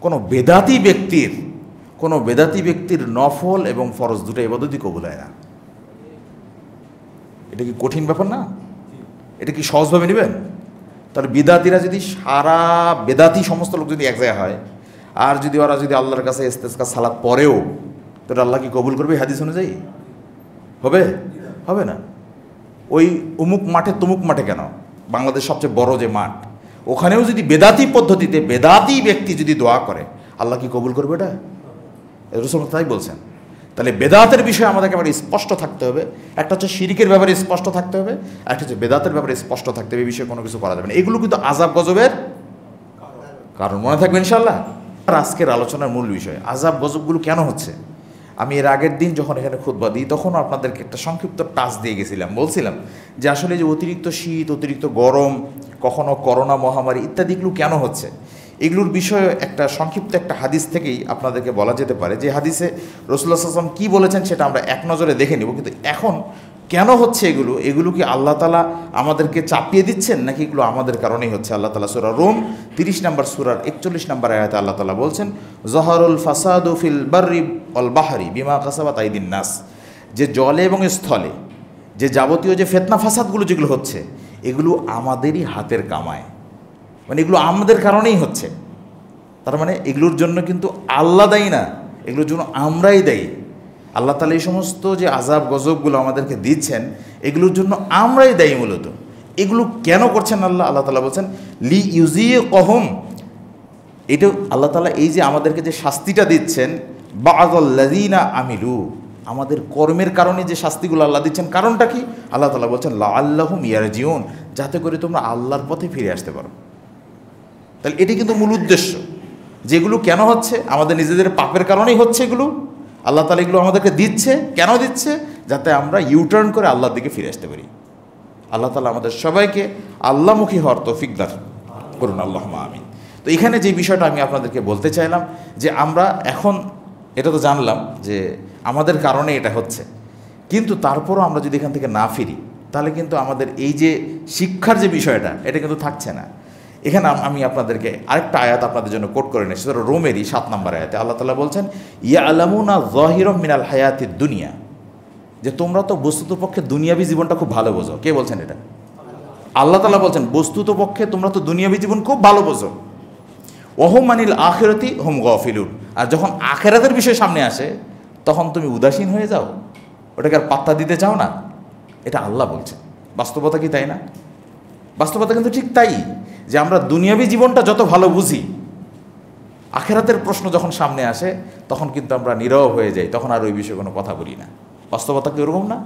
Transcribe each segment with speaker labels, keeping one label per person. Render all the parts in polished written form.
Speaker 1: কোনো বেদাতি ব্যক্তির নফল এবং ফরজ দুটো ইবাদতই কবুল হয় না। এটা কি কঠিন ব্যাপার না? এটা কি সহজভাবে নেবেন? তাহলে বিদাতিরা যদি সারা বেদাতি সমস্ত লোক যদি এক জায়গায় হয়, আর যদি ওরা যদি আল্লাহর কাছে ইস্তেসকা সালাত পড়েও, তো আল্লাহ কি কবুল করবে হাদিস অনুযায়ী? হবে না। ওই উমুক মাঠে তুমুক মাঠে কেন, বাংলাদেশ সবচেয়ে বড় যে মাঠ, ওখানেও যদি বেদাতি পদ্ধতিতে বেদাতি ব্যক্তি যদি দোয়া করে, আল্লাহ কি কবুল করবে? এটা রাসূল তাই বলছেন। তাহলে বেদাতের বিষয়ে আমাদেরকে একেবারে স্পষ্ট থাকতে হবে। একটা হচ্ছে শিরিকের ব্যাপারে স্পষ্ট থাকতে হবে, একটা হচ্ছে বেদাতের ব্যাপারে স্পষ্ট থাকতে হবে। এই বিষয়ে কোনো কিছু করা যাবে না। এগুলো কিন্তু আযাব গজবের কারণ, মনে থাকবে ইনশাআল্লাহ। আর আজকের আলোচনার মূল বিষয়, আযাব গজবগুলো কেন হচ্ছে। আমি এর আগের দিন যখন এখানে খুতবা দিই, তখনও আপনাদেরকে একটা সংক্ষিপ্ত টাচ দিয়ে গেছিলাম। বলছিলাম যে আসলে যে অতিরিক্ত শীত, অতিরিক্ত গরম, কখনো করোনা মহামারী ইত্যাদিগুলো কেন হচ্ছে, এগুলোর বিষয়ে একটা সংক্ষিপ্ত একটা হাদিস থেকেই আপনাদেরকে বলা যেতে পারে। যে হাদিসে রাসূলুল্লাহ সাল্লাল্লাহু আলাইহি ওয়াসাল্লাম কী বলেছেন সেটা আমরা এক নজরে দেখে নেব। কিন্তু এখন কেন হচ্ছে এগুলো কি আল্লাহ তাআলা আমাদেরকে চাপিয়ে দিচ্ছেন, নাকি এগুলো আমাদের কারণেই হচ্ছে? আল্লাহ তাআলা সূরা রুম 30 নম্বর সূরার 41 নম্বর আয়াতে আল্লাহ তাআলা বলছেন, যহারুল ফাসাদু ফিল বাররি ওয়াল বাহরি বিমা কাসাবাত আইদিন নাস। যে জলে এবং স্থলে যে যাবতীয় যে ফিতনা ফাসাদগুলো যেগুলো হচ্ছে, এগুলো আমাদেরই হাতের কামায়, মানে এগুলো আমাদের কারণেই হচ্ছে। তার মানে এগুলোর জন্য কিন্তু আল্লাহ দায়ী না, এগুলোর জন্য আমরাই দায়ী। আল্লাহ তাআলা এই সমস্ত যে আযাব গজবগুলো আমাদেরকে দিচ্ছেন, এগুলোর জন্য আমরাই দায়ী মূলত। এগুলো কেন করছেন আল্লাহ? আল্লাহ তাআলা বলছেন লি ইউযিকহুম। এটা আল্লাহ তাআলা এই যে আমাদেরকে যে শাস্তিটা দিচ্ছেন, বা'যাল্লাযীনা আমিলু, আমাদের কর্মের কারণে যে শাস্তিগুলো আল্লাহ দিচ্ছেন, কারণটা কি? আল্লাহ তাআলা বলছেন লাআল্লাহুম ইয়ারজিউন, যাতে করে তোমরা আল্লাহর পথে ফিরে আসতে পারো। তাহলে এটি কিন্তু মূল উদ্দেশ্য। যেগুলো কেন হচ্ছে, আমাদের নিজেদের পাপের কারণেই হচ্ছে এগুলো। আল্লাহ তাআলা এগুলো আমাদেরকে দিচ্ছে, কেন দিচ্ছে? যাতে আমরা ইউটার্ন করে আল্লাহর দিকে ফিরে আসতে পারি। আল্লাহ তাআলা আমাদের সবাইকে আল্লাহমুখী হওয়ার তৌফিক দান করুন, আল্লাহুম্মা আমিন। তো এখানে যে বিষয়টা আমি আপনাদেরকে বলতে চাইলাম, যে আমরা এখন এটা তো জানলাম যে আমাদের কারণে এটা হচ্ছে, কিন্তু তারপরও আমরা যদি এখান থেকে না ফিরি, তাহলে কিন্তু আমাদের এই যে শিক্ষার যে বিষয়টা, এটা কিন্তু থাকছে না। এখানে আমি আপনাদেরকে আরেকটা আয়াত আপনাদের জন্য কোট করে নিই, সেটা রোমেরই 7 নম্বর আয়াতে আল্লাহ তাআলা বলছেন, ইয়ালামুনা যাহিরাম মিনাল হায়াতিদ দুনিয়া, যে তোমরা তো বস্তুতপক্ষে দুনিয়াবী জীবনটা খুব ভালো বোঝো। কে বলছেন এটা? আল্লাহ তাআলা বলছেন বস্তুতপক্ষে তোমরা তো দুনিয়াবী জীবন খুব ভালো বোঝো। ওহুম আনিল আখিরাতি হুম গাফিলুন, আর যখন আখিরাতের বিষয় সামনে আসে, তখন তুমি উদাসীন হয়ে যাও, ওটাকে আর পাত্তা দিতে চাও না। এটা আল্লাহ বলছেন। বাস্তবতা কি তাই না? বাস্তবতা কিন্তু ঠিক তাই, যে আমরা দুনিয়াবী জীবনটা যত ভালো বুঝি, আখিরাতের প্রশ্ন যখন সামনে আসে, তখন কিন্তু আমরা নীরব হয়ে যাই, তখন আর ওই বিষয়ে কোনো কথা বলি না। বাস্তবতা কি ওরকম না?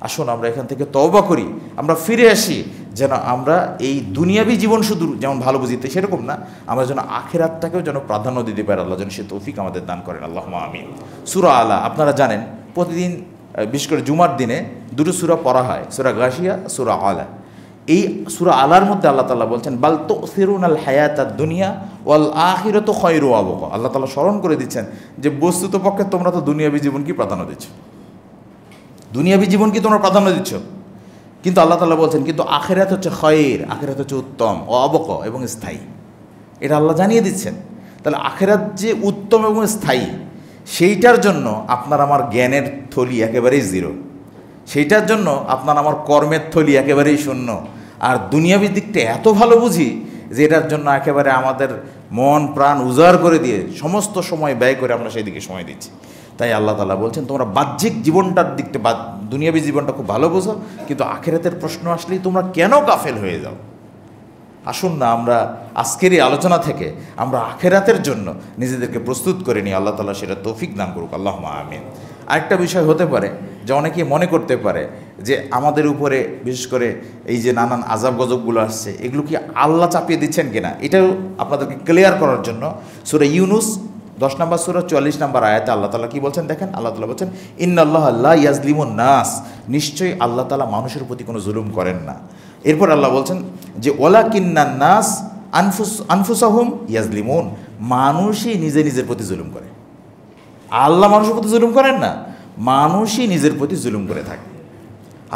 Speaker 1: আসুন আমরা এখান থেকে তওবা করি, আমরা ফিরে আসি, যেন আমরা এই দুনিয়াবী জীবন শুধু যেমন ভালো বুঝিতে সেরকম না, আমরা যেন আখিরাতটাকেও যেন প্রাধান্য দিতে পারি। আল্লাহ যেন সে তৌফিক আমাদের দান করেন, আল্লাহুম্মা আমিন। সূরা আলা, আপনারা জানেন প্রতিদিন বিশেষ করে জুমার দিনে দুটো সূরা পড়া হয়, সূরা গাশিয়া, সূরা আলা। এই সূরা আলার মধ্যে আল্লাহ তাআলা বলছেন বাল তুসিরুনাল হায়াতাদ দুনিয়া ওয়াল আখিরাতু খায়রু ওয়া আবকা। আল্লাহ তাআলা স্মরণ করে দিচ্ছেন যে বস্তুতপক্ষে তোমরা তো দুনিয়াবী জীবনকে প্রাধান্য দিচ্ছ, দুনিয়াবী জীবন কি তোমরা প্রাধান্য দিচ্ছ, কিন্তু আল্লাহ তাআলা বলছেন কিন্তু আখিরাত হচ্ছে খয়র, আখিরাত হচ্ছে উত্তম ও অবক এবং স্থায়ী। এটা আল্লাহ জানিয়ে দিচ্ছেন। তাহলে আখিরাত যে উত্তম এবং স্থায়ী, সেইটার জন্য আপনার আমার জ্ঞানের থলি একেবারেই জিরো, সেইটার জন্য আপনার আমার কর্মের থলি একেবারেই শূন্য। আর দুনিয়াবী দিকটা এত ভালো বুঝি যে এটার জন্য একেবারে আমাদের মন প্রাণ উজাড় করে দিয়ে সমস্ত সময় ব্যয় করে আমরা সেই দিকে সময় দিচ্ছি। তাই আল্লাহ তাআলা বলছেন তোমরা বাহ্যিক জীবনটার দিকটা দুনিয়াবী জীবনটা খুব ভালো বোঝো, কিন্তু আখিরাতের প্রশ্ন আসলেই তোমরা কেন গাফেল হয়ে যাও। আসুন না আমরা আজকের এই আলোচনা থেকে আমরা আখিরাতের জন্য নিজেদেরকে প্রস্তুত করে নিই। আল্লাহ তাআলা সেটা তৌফিক দান করুক, আল্লাহুম্মা আমিন। আরেকটা বিষয় হতে পারে যে অনেকেই মনে করতে পারে যে আমাদের উপরে বিশেষ করে এই যে নানান আযাব গজবগুলো আসছে, এগুলো কি আল্লাহ চাপিয়ে দিচ্ছেন কিনা, এটাও আপনাদেরকে ক্লিয়ার করার জন্য সূরা ইউনুস 10 নম্বর সূরা 44 নম্বর আয়াতে আল্লাহ তাআলা কি বলছেন দেখেন। আল্লাহ তাআলা বলছেন ইন্নাল্লাহা লা ইয়াজলিমুন নাস, নিশ্চয়ই আল্লাহ তাআলা মানুষের প্রতি কোনো জুলুম করেন না। এরপর আল্লাহ বলছেন যে ওয়ালাকিন্নান নাস আনফুসাহুম ইয়াজলিমুন, মানুষই নিজে নিজের প্রতি জুলুম করে। আল্লাহ মানুষের প্রতি জুলুম করেন না, মানুষই নিজের প্রতি জুলুম করে থাকে।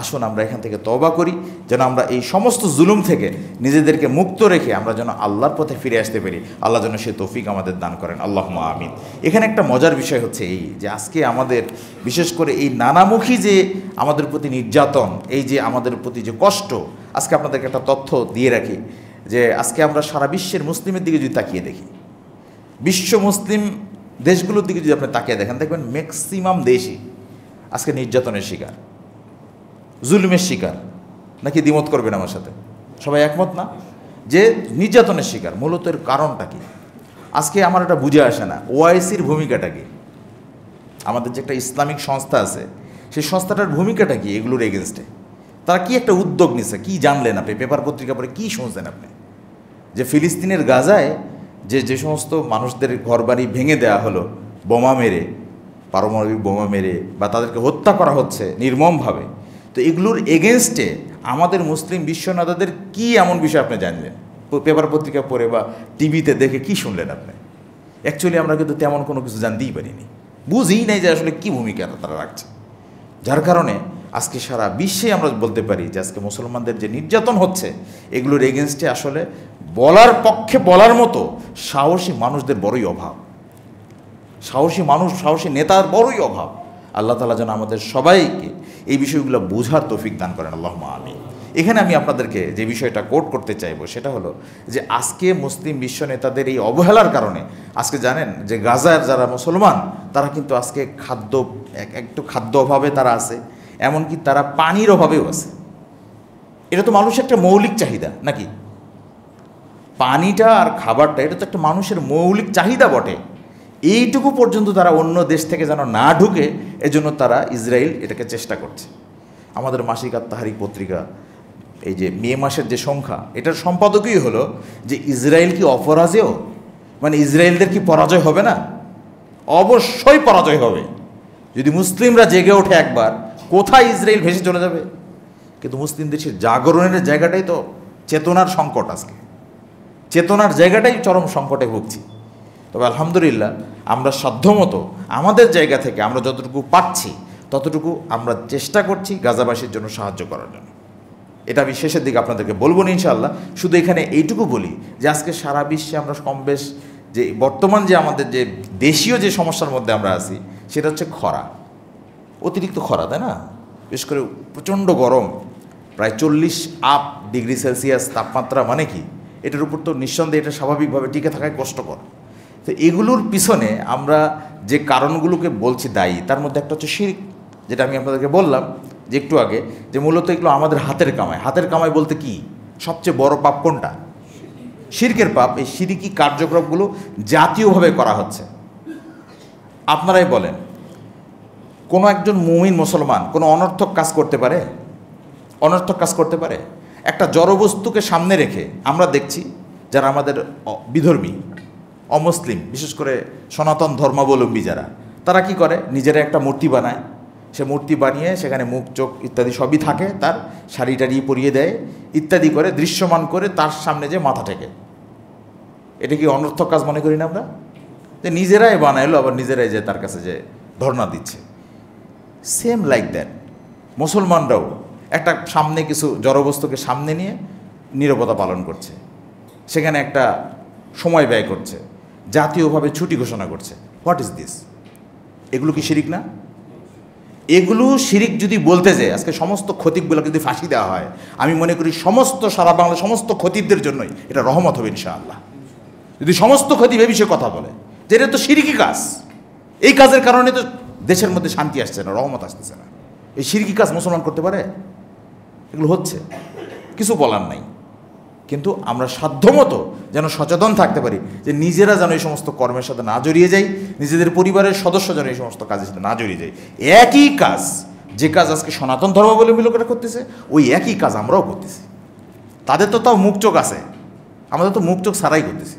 Speaker 1: আসুন আমরা এখান থেকে তওবা করি, যেন আমরা এই সমস্ত জুলুম থেকে নিজেদেরকে মুক্ত রেখে আমরা যেন আল্লাহর পথে ফিরে আসতে পারি। আল্লাহ যেন সে তৌফিক আমাদের দান করেন, আল্লাহুম্মা আমিন। এখানে একটা মজার বিষয় হচ্ছে এই যে আজকে আমাদের বিশেষ করে এই নানামুখী যে আমাদের প্রতি নির্যাতন, এই যে আমাদের প্রতি যে কষ্ট, আজকে আপনাদেরকে একটা তথ্য দিয়ে রাখি যে আজকে আমরা সারা বিশ্বের মুসলিমের দিকে যদি তাকিয়ে দেখি, বিশ্ব মুসলিম দেশগুলোর দিকে যদি আপনি তাকিয়ে দেখেন, দেখবেন ম্যাক্সিমাম দেশই আজকে নির্যাতনের শিকার, জুলুমের শিকার। নাকি দ্বিমত করবেন আমার সাথে? সবাই একমত না যে নির্যাতনের শিকার? মূলত এর কারণটা কি আজকে আমার এটা বুঝে আসে না। ওআইসির ভূমিকাটা কি? আমাদের যে একটা ইসলামিক সংস্থা আছে, সেই সংস্থাটার ভূমিকাটা কি এগুলোর এগেনস্টে? তারা কি একটা উদ্যোগ নিছে? কি জানলেন আপনি? পেপার পত্রিকা পড়ে কি শুনছেন আপনি? যে ফিলিস্তিনের গাজায় যে সমস্ত মানুষদের ঘরবাড়ি ভেঙে দেওয়া হলো বোমা মেরে, পারমাণবিক বোমা মেরে, বা তাদেরকে হত্যা করা হচ্ছে নির্মমভাবে, তো এগুলোর এগেনস্টে আমাদের মুসলিম বিশ্ব নেতাদের কী এমন বিষয় আপনি জানলেন? পেপার পত্রিকা পড়ে বা টিভিতে দেখে কি শুনলেন আপনি? অ্যাকচুয়ালি আমরা কিন্তু তেমন কোনো কিছু জানতেই পারিনি, বুঝিই নাই যে আসলে কী ভূমিকা তারা রাখছে। যার কারণে আজকে সারা বিশ্বে আমরা বলতে পারি যে আজকে মুসলমানদের যে নির্যাতন হচ্ছে, এগুলোর এগেনস্টে আসলে বলার পক্ষে বলার মতো সাহসী মানুষদের বড়ই অভাব, সাহসী মানুষ, সাহসী নেতার বড়ই অভাব। আল্লাহ তাআলা যেন আমাদের সবাইকে এই বিষয়গুলো বোঝার তৌফিক দান করেন, আল্লাহুম্মা আমিন। এখানে আমি আপনাদেরকে যে বিষয়টা কোট করতে চাইবো সেটা হলো যে আজকে মুসলিম বিশ্ব নেতাদের এই অবহেলার কারণে আজকে জানেন যে গাজার যারা মুসলমান তারা কিন্তু আজকে একটু খাদ্য অভাবে তারা আছে, এমনকি তারা পানির অভাবেও আছে। এটা তো মানুষের একটা মৌলিক চাহিদা নাকি? পানিটা আর খাবারটা এটা তো একটা মানুষের মৌলিক চাহিদা বটে। এইটুকু পর্যন্ত তারা অন্য দেশ থেকে যেন না ঢুকে, এজন্য তারা ইসরায়েল এটাকে চেষ্টা করছে। আমাদের মাসিক আত্মাহারিক পত্রিকা এই যে মে মাসের যে সংখ্যা, এটার সম্পাদকই হলো যে ইসরায়েল কি অপরাজেয়, মানে ইসরায়েলদের কি পরাজয় হবে না? অবশ্যই পরাজয় হবে। যদি মুসলিমরা জেগে ওঠে একবার, কোথায় ইসরায়েল ভেসে চলে যাবে। কিন্তু মুসলিম দেশের জাগরণের জায়গাটাই তো চেতনার সংকট, আজকে চেতনার জায়গাটাই চরম সংকটে ভুগছি। তবে আলহামদুলিল্লাহ আমরা সাধ্যমতো আমাদের জায়গা থেকে আমরা যতটুকু পাচ্ছি ততটুকু আমরা চেষ্টা করছি গাজাবাসীর জন্য সাহায্য করার জন্য। এটা আমি শেষের দিকে আপনাদেরকে বলবো না ইনশাআল্লাহ। শুধু এখানে এইটুকু বলি যে আজকে সারা বিশ্বে আমরা কম বেশ যে বর্তমান যে আমাদের যে দেশীয় যে সমস্যার মধ্যে আমরা আছি সেটা হচ্ছে খরা, অতিরিক্ত খরা, তাই না? বিশেষ করে প্রচণ্ড গরম, প্রায় 40 ডিগ্রি সেলসিয়াস তাপমাত্রা, মানে কি এটার উপর তো নিঃসন্দেহে এটা স্বাভাবিকভাবে টিকে থাকায় কষ্টকর। তো এগুলোর পিছনে আমরা যে কারণগুলোকে বলছি দায়ী, তার মধ্যে একটা হচ্ছে শিরক, যেটা আমি আপনাদেরকে বললাম যে একটু আগে, যে মূলত এগুলো আমাদের হাতের কামাই। হাতের কামাই বলতে কি, সবচেয়ে বড় পাপ কোনটা? শিরকের পাপ। এই শিরকি কার্যক্রমগুলো জাতীয়ভাবে করা হচ্ছে। আপনারাই বলেন, কোনো একজন মুমিন মুসলমান কোনো অনর্থক কাজ করতে পারে? অনর্থক কাজ করতে পারে? একটা জড়বস্তুকে সামনে রেখে আমরা দেখছি যারা আমাদের বিধর্মী, অমুসলিম, বিশেষ করে সনাতন ধর্মাবলম্বী যারা, তারা কি করে, নিজেরা একটা মূর্তি বানায়। সে মূর্তি বানিয়ে সেখানে মুখ চোখ ইত্যাদি সবই থাকে, তার শাড়ি টাড়ি পরিয়ে দেয় ইত্যাদি করে দৃশ্যমান করে তার সামনে যে মাথা টেকে। এটা কি অনর্থক কাজ মনে করি না আমরা? যে নিজেরাই বানাইলো, আবার নিজেরাই যে তার কাছে যে ধর্ণা দিচ্ছে। সেম লাইক দ্যাট মুসলমানরাও একটা সামনে কিছু জড়বস্তুকে সামনে নিয়ে নীরবতা পালন করছে, সেখানে একটা সময় ব্যয় করছে, জাতীয়ভাবে ছুটি ঘোষণা করছে। What is this? এগুলো কি শিরিক না? এগুলো শিরিক যদি বলতে যায়, আজকে সমস্ত খতিবগুলোকে যদি ফাঁসি দেওয়া হয়, আমি মনে করি সমস্ত সারা বাংলা সমস্ত খতিবদের জন্যই এটা রহমত হবে ইনশাআল্লাহ। যদি সমস্ত খতিব এ বিষয়ে কথা বলে যে এটা তো শিরিকি কাজ, এই কাজের কারণে তো দেশের মধ্যে শান্তি আসছে না, রহমত আসতেছে না, এই শিরিকি কাজ মুসলমান করতে পারে? এগুলো হচ্ছে, কিছু বলার নাই। কিন্তু আমরা সাধ্যমতো যেন সচেতন থাকতে পারি যে নিজেরা যেন এই সমস্ত কর্মের সাথে না জড়িয়ে যাই, নিজেদের পরিবারের সদস্য যেন এই সমস্ত কাজের সাথে না জড়িয়ে যাই। একই কাজ, যে কাজ আজকে সনাতন ধর্মাবলম্বী লোকেরা করতেছে, ওই একই কাজ আমরাও করতেছি। তাদের তো তাও মুখ চোখ আছে, আমাদের তো মুখ চোখ ছাড়াই করতেছি।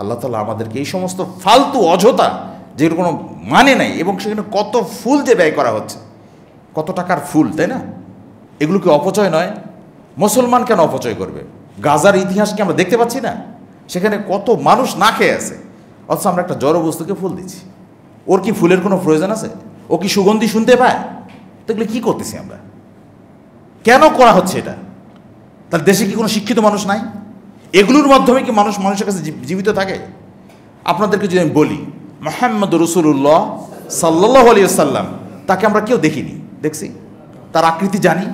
Speaker 1: আল্লাহ তাআলা আমাদেরকে এই সমস্ত ফালতু অযথা, যেগুলো কোনো মানে নাই, এবং সেখানে কত ফুল যে ব্যয় করা হচ্ছে, কত টাকার ফুল, তাই না? এগুলো কি অপচয় নয়? মুসলমান কেন অপচয় করবে? গাজার ইতিহাসকে আমরা দেখতে পাচ্ছি না? সেখানে কত মানুষ না খেয়ে আছে, অথচ আমরা একটা জড় বস্তুকে ফুল দিচ্ছি। ওর কি ফুলের কোনো প্রয়োজন আছে? ও কি সুগন্ধি শুনতে পায়? তো এগুলো কী করতেছি আমরা, কেন করা হচ্ছে এটা? তাহলে দেশে কি কোনো শিক্ষিত মানুষ নাই? এগুলোর মাধ্যমে কি মানুষের কাছে জীবিত থাকে? আপনাদেরকে যদি আমি বলি মুহাম্মদ রাসূলুল্লাহ সাল্লাল্লাহু আলাইহি ওয়াসাল্লাম, তাকে আমরা কেউ দেখিনি, দেখছি? তার আকৃতি জানি?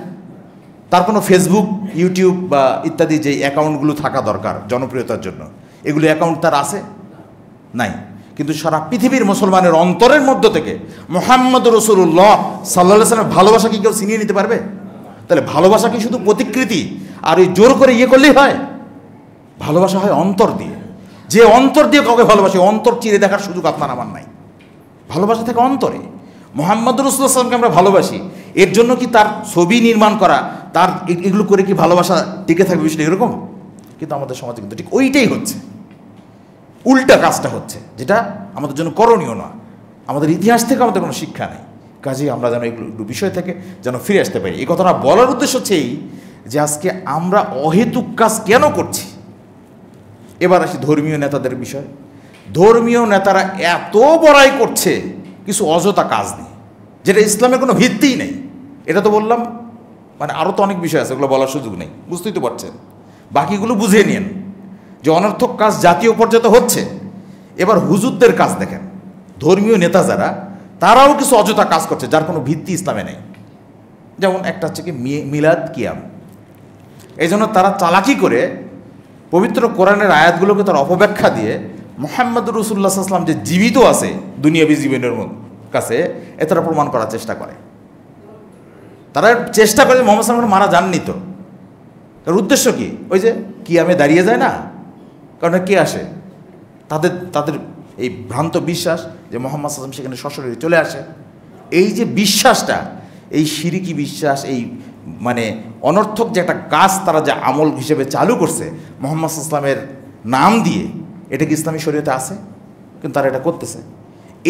Speaker 1: তার কোনো ফেসবুক, ইউটিউব বা ইত্যাদি যে অ্যাকাউন্টগুলো থাকা দরকার জনপ্রিয়তার জন্য, এগুলো অ্যাকাউন্ট তার আছে? নাই। কিন্তু সারা পৃথিবীর মুসলমানের অন্তরের মধ্য থেকে মুহাম্মদ রাসূলুল্লাহ সাল্লাল্লাহু আলাইহি ওয়াসাল্লামের ভালোবাসা কি কেউ ছিনিয়ে নিতে পারবে? তাহলে ভালোবাসা কি শুধু প্রতিকৃতি আর ওই জোর করে ইয়ে করলেই হয়? ভালোবাসা হয় অন্তর দিয়ে। যে অন্তর দিয়ে কাউকে ভালোবাসে, অন্তর চিরে দেখার সুযোগ আপনার আমার নাই। ভালোবাসা থাকে অন্তরে। মুহাম্মদ রাসূলুল্লাহ সাল্লাল্লাহু আলাইহি ওয়াসাল্লামকে আমরা ভালোবাসি, এর জন্য কি তার ছবি নির্মাণ করা, তার এগুলো করে কি ভালোবাসা টিকে থাকবে বিষয়টা এরকম? কিন্তু আমাদের সমাজে কিন্তু ঠিক ওইটাই হচ্ছে, উল্টা কাজটা হচ্ছে, যেটা আমাদের জন্য করণীয় নয়। আমাদের ইতিহাস থেকে আমাদের কোনো শিক্ষা নেই। কাজেই আমরা যেন এগুলো বিষয় থেকে যেন ফিরে আসতে পারি। এই কথাটা বলার উদ্দেশ্য হচ্ছে এই যে আজকে আমরা অহেতুক কাজ কেন করছি। এবার আসি ধর্মীয় নেতাদের বিষয়। ধর্মীয় নেতারা এত বড়াই করছে কিছু অযথা কাজ নেই, যেটা ইসলামের কোনো ভিত্তিই নেই। এটা তো বললাম, মানে আরও তো অনেক বিষয় আছে, ওগুলো বলার সুযোগ নেই, বুঝতেই তো পারছেন। বাকিগুলো বুঝে নিন যে অনর্থক কাজ জাতীয় পর্যায়ে হচ্ছে। এবার হুজুরদের কাজ দেখেন, ধর্মীয় নেতা যারা, তারাও কিছু অযথা কাজ করছে যার কোনো ভিত্তি ইসলামে নেই। যেমন একটা হচ্ছে কি মিলাদ কিয়াম, এই জন্য তারা চালাকি করে পবিত্র কোরআনের আয়াতগুলোকে তার অপব্যাখ্যা দিয়ে মুহাম্মদ রাসূলুল্লাহ সাল্লাল্লাহু আলাইহি ওয়াসাল্লাম যে জীবিত আছে দুনিয়াবী জীবনের কাছে, এ তারা প্রমাণ করার চেষ্টা করে। তারা চেষ্টা করে মুহাম্মদ সাল্লাল্লাহু আলাইহি ওয়াসাল্লাম মারা যাননি তো। তার উদ্দেশ্য কি? ওই যে কিয়ামে দাঁড়িয়ে যায় না, কারণ কে আসে? তাদের এই ভ্রান্ত বিশ্বাস যে মুহাম্মদ সাল্লাল্লাহু আলাইহি ওয়াসাল্লাম সেখানে সশরীরে চলে আসে। এই যে বিশ্বাসটা, এই শিরকি বিশ্বাস, এই মানে অনর্থক যে একটা কাজ তারা যে আমল হিসেবে চালু করছে মুহাম্মদ সাল্লাল্লাহু আলাইহি ওয়াসাল্লামের নাম দিয়ে, এটা কি ইসলামী শরীয়তে আছে? কিন্তু তারা এটা করতেছে।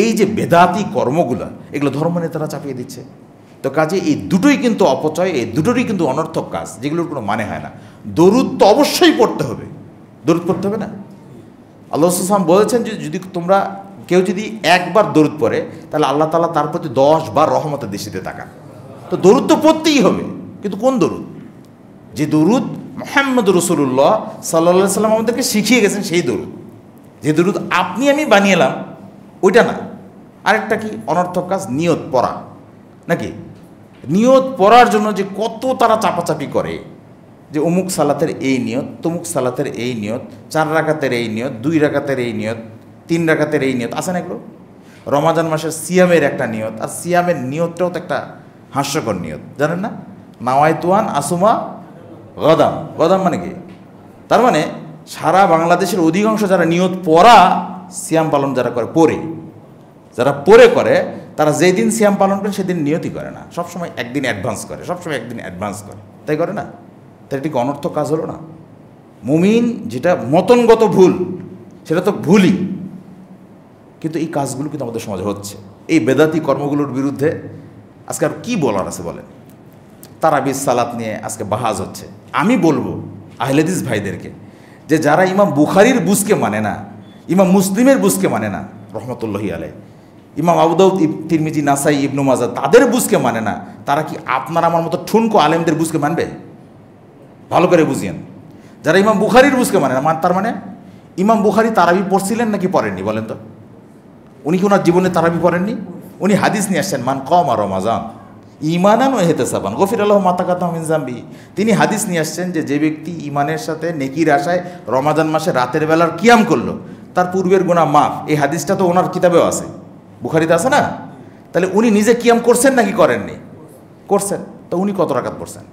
Speaker 1: এই যে বেদাতি কর্মগুলো, এগুলো ধর্ম নেতারা চাপিয়ে দিচ্ছে। তো কাজে এই দুটোই কিন্তু অপচয়, এই দুটোরই কিন্তু অনর্থক কাজ, যেগুলোর কোনো মানে হয় না। দরুদ তো অবশ্যই পড়তে হবে, দরুদ পড়তে হবে না? আল্লাহ রাসূল সাল্লাল্লাহু আলাইহি ওয়াসাল্লাম বলেছেন যে যদি কেউ যদি একবার দরুদ পড়ে, তাহলে আল্লাহ তাআলা তার প্রতি 10 বার রহমতের দৃষ্টিতে তাকান। তো দরুদ তো পড়তেই হবে, কিন্তু কোন দরুদ? যে দরুদ মুহাম্মদ রাসূলুল্লাহ সাল্লাল্লাহু আলাইহি ওয়াসাল্লাম আমাদেরকে শিখিয়ে গেছেন সেই দরুদ। যে দরুদ আপনি আমি বানিয়েলাম ওইটা না। আরেকটা কি অনর্থক কাজ, নিয়ত পড়া, নাকি? নিয়ত পড়ার জন্য যে কত তারা চাপাচাপি করে, যে অমুক সালাতের এই নিয়ত, তমুক সালাতের এই নিয়ত, 4 রাকাতের এই নিয়ত, 2 রাকাতের এই নিয়ত, 3 রাকাতের এই নিয়ত, আছে না এগুলো? রমাজান মাসের সিয়ামের একটা নিয়ত, আর সিয়ামের নিয়তটাও তো একটা হাস্যকর নিয়ত, জানেন না? নাওয়াইতুয়ান আসুমা গদাম, গদাম মানে কি? তার মানে সারা বাংলাদেশের অধিকাংশ যারা নিয়ত পড়া সিয়াম পালন যারা করে, যারা করে, তারা যেই দিন সিয়াম পালন করে সেদিন নিয়তই করে না, সবসময় একদিন অ্যাডভান্স করে, তাই করে না? তাই ঠিক অনর্থক কাজ হলো না? মুমিন যেটা মতনগত ভুল, সেটা তো ভুলই, কিন্তু এই কাজগুলো কিন্তু আমাদের সমাজে হচ্ছে। এই বেদাতি কর্মগুলোর বিরুদ্ধে আজকে আর কী বলার আছে বলেন? তারাবির সালাত নিয়ে আজকে বাহাজ হচ্ছে। আমি বলবো আহলে হাদিস ভাইদেরকে যে যারা ইমাম বুখারীর বুঝকে মানে না, ইমাম মুসলিমের বুঝকে মানে না রহমতুল্লাহি আলাইহি, ইমাম আবু দাউদ, তিরমিজি, নাসাই, ইবনু মাজাহ তাদের বুঝকে মানে না, তারা কি আপনার আমার মতো ঠুনকো আলেমদের বুঝকে মানবে? ভালো করে বুঝিয়েন। যারা ইমাম বুখারীর বুঝকে মানে না, তার মানে ইমাম বুখারী তারাবি পড়ছিলেন নাকি পড়েননি বলেন তো? উনি কি ওনার জীবনে তারাবি পড়েননি? উনি হাদিস নিয়ে আসছেন, মান কামা রমাজান ঈমানান ওয়া ইহতিসাবান গফিরা লাহু মা তাকাদ্দামা মিন যামবি। তিনি হাদিস নিয়ে আসছেন যে ব্যক্তি ঈমানের সাথে নেকির আশায় রমাজান মাসে রাতের বেলার কিয়াম করলো, তার পূর্বের গুনাহ মাফ। এই হাদিসটা তো ওনার কিতাবেও আছে, বুখারীতে আছে না? তাহলে উনি নিজে কিয়াম করছেন নাকি করেননি? করছেন। তো উনি কত রাকাত পড়ছেন?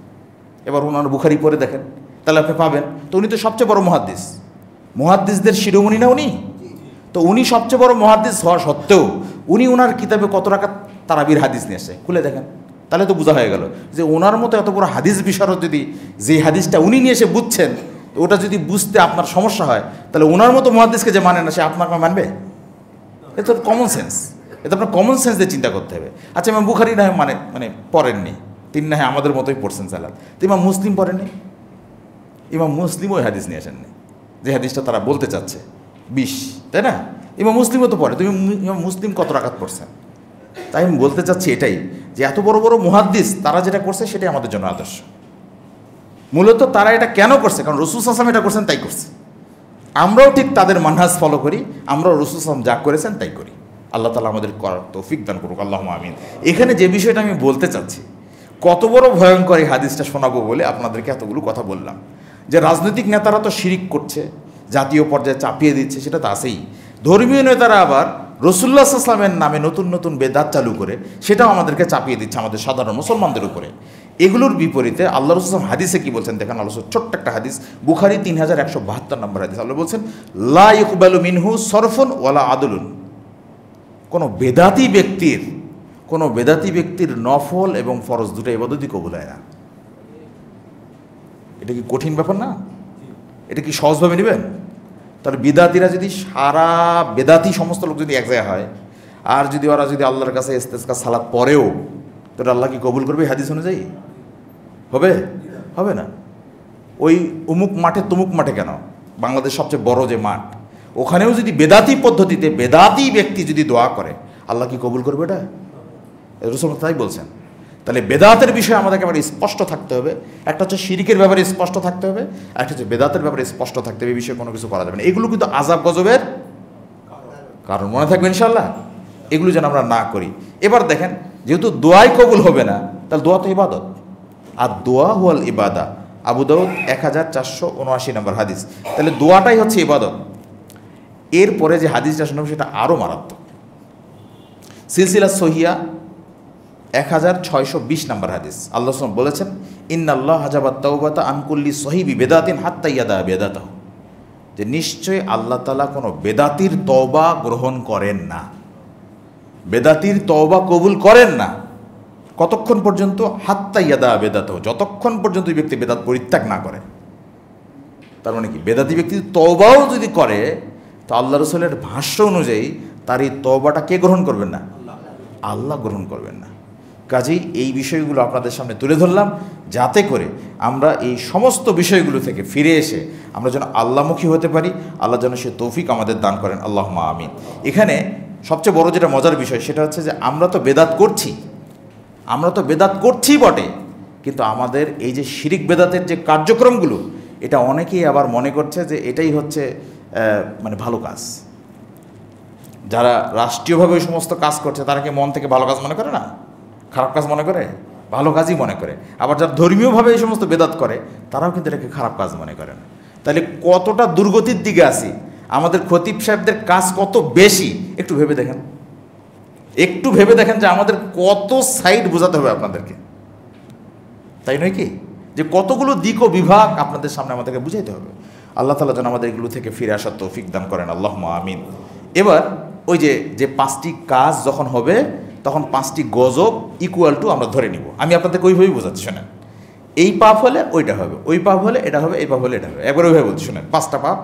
Speaker 1: এবার ওনার বুখারী পড়ে দেখেন, তাহলে আপনি পাবেন। তো উনি তো সবচেয়ে বড় মুহাদ্দিসদের শিরোমণি না উনি? তো উনি সবচেয়ে বড় মুহাদ্দিস হওয়া সত্ত্বেও উনি ওনার কিতাবে কত রাকাত তারাবির হাদিস নিয়ে আসছে, খুলে দেখেন। তাহলে তো বোঝা হয়ে গেল যে ওনার মতো এত বড় হাদিস বিশারদ যদি যে হাদিসটা উনি নিয়ে এসে বুঝছেন, ওটা যদি বুঝতে আপনার সমস্যা হয়, তাহলে ওনার মতো মুহাদ্দিসকে যে মানে না সে আপনাকে মানবে? এটা তো কমন সেন্স, এটা আপনার কমন সেন্স দিয়ে চিন্তা করতে হবে। আচ্ছা, ইমাম বুখারী না মানে পড়েননি, তিনি না আমাদের মতোই পড়ছেন সালাত, তো ইমাম মুসলিম পড়েননি? ইমাম মুসলিম ওই হাদিস নিয়ে আসেননি যে হাদিসটা তারা বলতে চাচ্ছে 20, তাই না? ইমাম মুসলিমও তো পড়ে, তুমি ইমাম মুসলিম কত রাকাত পড়ছেন? তাই আমি বলতে চাচ্ছি এটাই, যে এত বড় বড় মুহাদ্দিস তারা যেটা করছে সেটাই আমাদের জন্য আদর্শ। মূলত তারা এটা কেন করছে? কারণ রাসূল সাল্লাল্লাহু আলাইহি ওয়াসাল্লাম এটা করছেন তাই করছে। আমরাও ঠিক তাদের মানহাজ ফলো করি, আমরাও রাসূল সাল্লাল্লাহু আলাইহি ওয়াসাল্লাম যা করেছেন তাই করি। আল্লাহ তাআলা আমাদের করার তৌফিক দান করুক, আল্লাহুম্মা আমিন। এখানে যে বিষয়টা আমি বলতে চাচ্ছি, কত বড় ভয়ঙ্কর এই হাদিসটা শোনাবো বলে আপনাদেরকে এতগুলো কথা বললাম। যে রাজনৈতিক নেতারা তো শিরিক করছে, জাতীয় পর্যায়ে চাপিয়ে দিচ্ছে, সেটা তো আছেই। ধর্মীয় নেতারা আবার রাসূলুল্লাহ সাল্লাল্লাহু আলাইহি ওয়াসাল্লামের নামে নতুন নতুন বেদাত চালু করে সেটাও আমাদেরকে চাপিয়ে দিচ্ছে আমাদের সাধারণ মুসলমানদের উপরে। এগুলোর বিপরীতে আল্লাহ রাসূল হাদিসে কি বলছেন দেখেন, আল্লাহ রাসূল ছোট্ট একটা হাদিস, বুখারী 3172 নম্বর হাদিস। আল্লাহ বলছেন, লা ইকবালু মিনহু সরফুন ওয়ালা আদলুন। কোনো বেদাতি ব্যক্তির নফল এবং ফরজ দুটো ইবাদতই কবুল হয় না। এটা কি কঠিন ব্যাপার না? এটা কি সহজভাবে নেবেন? তাহলে বিদাতিরা যদি সারা বেদাতি সমস্ত লোক যদি এক জায়গায় হয়, আর যদি ওরা যদি আল্লাহর কাছে ইস্তেসকা সালাত পড়েও, তো আল্লাহ কি কবুল করবে হাদিস অনুযায়ী? হবে না। ওই উমুক মাঠে তুমুক মাঠে কেন, বাংলাদেশ সবচেয়ে বড় যে মাঠ, ওখানেও যদি বেদাতি পদ্ধতিতে বেদাতি ব্যক্তি যদি দোয়া করে, আল্লাহ কি কবুল করবে? এটা রাসূল তাই বলছেন। তাহলে বেদাতের বিষয়ে আমাদের একেবারে স্পষ্ট থাকতে হবে। একটা হচ্ছে শিরিকের ব্যাপারে স্পষ্ট থাকতে হবে, একটা হচ্ছে বেদাতের ব্যাপারে স্পষ্ট থাকতে হবে। এই বিষয়ে কোনো কিছু করা যাবে না। এগুলো কিন্তু আযাব গজবের কারণ, মনে থাকবে ইনশাআল্লাহ। এগুলো যেন আমরা না করি। এবার দেখেন, যেহেতু দোয়াই কবুল হবে না, তাহলে দোয়া তো ইবাদত। আর দোয়া হুয়াল ইবাদা, আবু দাউদ 1479 নম্বর হাদিস। তাহলে দোয়াটাই হচ্ছে ইবাদত। এরপরে যে হাদিসটা শুনলাম সেটা আরও মারাত্মক। সিলসিলা সহিয়া 1620 নম্বর হাদিস। আল্লাহ সাল্লাল্লাহু বলেছেন, ইন্নাল্লাহ হাজাবাত তাওবাতা আন কুল্লি সহিবি বেদাতিন হাত্তা ইয়াদা বেদাতাহু। যে নিশ্চয় আল্লাহ তাআলা কোনো বেদাতির তওবা গ্রহণ করেন না, বেদাতির তওবা কবুল করেন না। কতক্ষণ পর্যন্ত? হাত্তা ইয়াদা বেদাতাহু, যতক্ষণ পর্যন্ত ওই ব্যক্তি বেদাত পরিত্যাগ না করে। তার মানে কি, বেদাতি ব্যক্তি তওবাও যদি করে, তো আল্লাহ রাসূলের ভাষ্য অনুযায়ী তার এই তওবাটা কে গ্রহণ করবেন না? আল্লাহ গ্রহণ করবেন না। কাজেই এই বিষয়গুলো আপনাদের সামনে তুলে ধরলাম, যাতে করে আমরা এই সমস্ত বিষয়গুলো থেকে ফিরে এসে আমরা যেন আল্লাহমুখী হতে পারি। আল্লাহ যেন সে তৌফিক আমাদের দান করেন, আল্লাহুম্মা আমিন। এখানে সবচেয়ে বড় যেটা মজার বিষয় সেটা হচ্ছে যে আমরা তো বেদাত করছি বটে, কিন্তু আমাদের এই যে শিরিক বেদাতের যে কার্যক্রমগুলো, এটা অনেকেই আবার মনে করছে যে এটাই হচ্ছে মানে ভালো কাজ। যারা রাষ্ট্রীয়ভাবে ওই সমস্ত কাজ করছে তারা কি মন থেকে ভালো কাজ মনে করে না? খারাপ কাজ মনে করে? ভালো কাজই মনে করে। আবার যারা ধর্মীয়ভাবে এই সমস্ত বেদাত করে তারাও কিন্তু এটাকে খারাপ কাজ মনে করে না। তাহলে কতটা দুর্গতির দিকে আসি, আমাদের খতিব সাহেবদের কাজ কত বেশি, একটু ভেবে দেখেন যে আমাদের কত সাইড বোঝাতে হবে আপনাদেরকে, তাই নয় কি? যে কতগুলো দিক ও বিভাগ আপনাদের সামনে আমাদেরকে বুঝাইতে হবে। আল্লাহ তাআলা যেন আমাদের এগুলো থেকে ফিরে আসার তৌফিক দান করেন, আল্লাহুম্মা আমিন। এবার ওই যে 5টি কাজ যখন হবে, তখন 5টি গজব ইকুয়াল টু আমরা ধরে নিব। আমি আপনাদেরকে ওইভাবেই বোঝাচ্ছি, শোনেন। এই পাপ হলে ওইটা হবে, ওই পাপ হলে এটা হবে, এই পাপ হলে এটা হবে, একবার ওইভাবে বলছি, শোনেন। 5টা পাপ।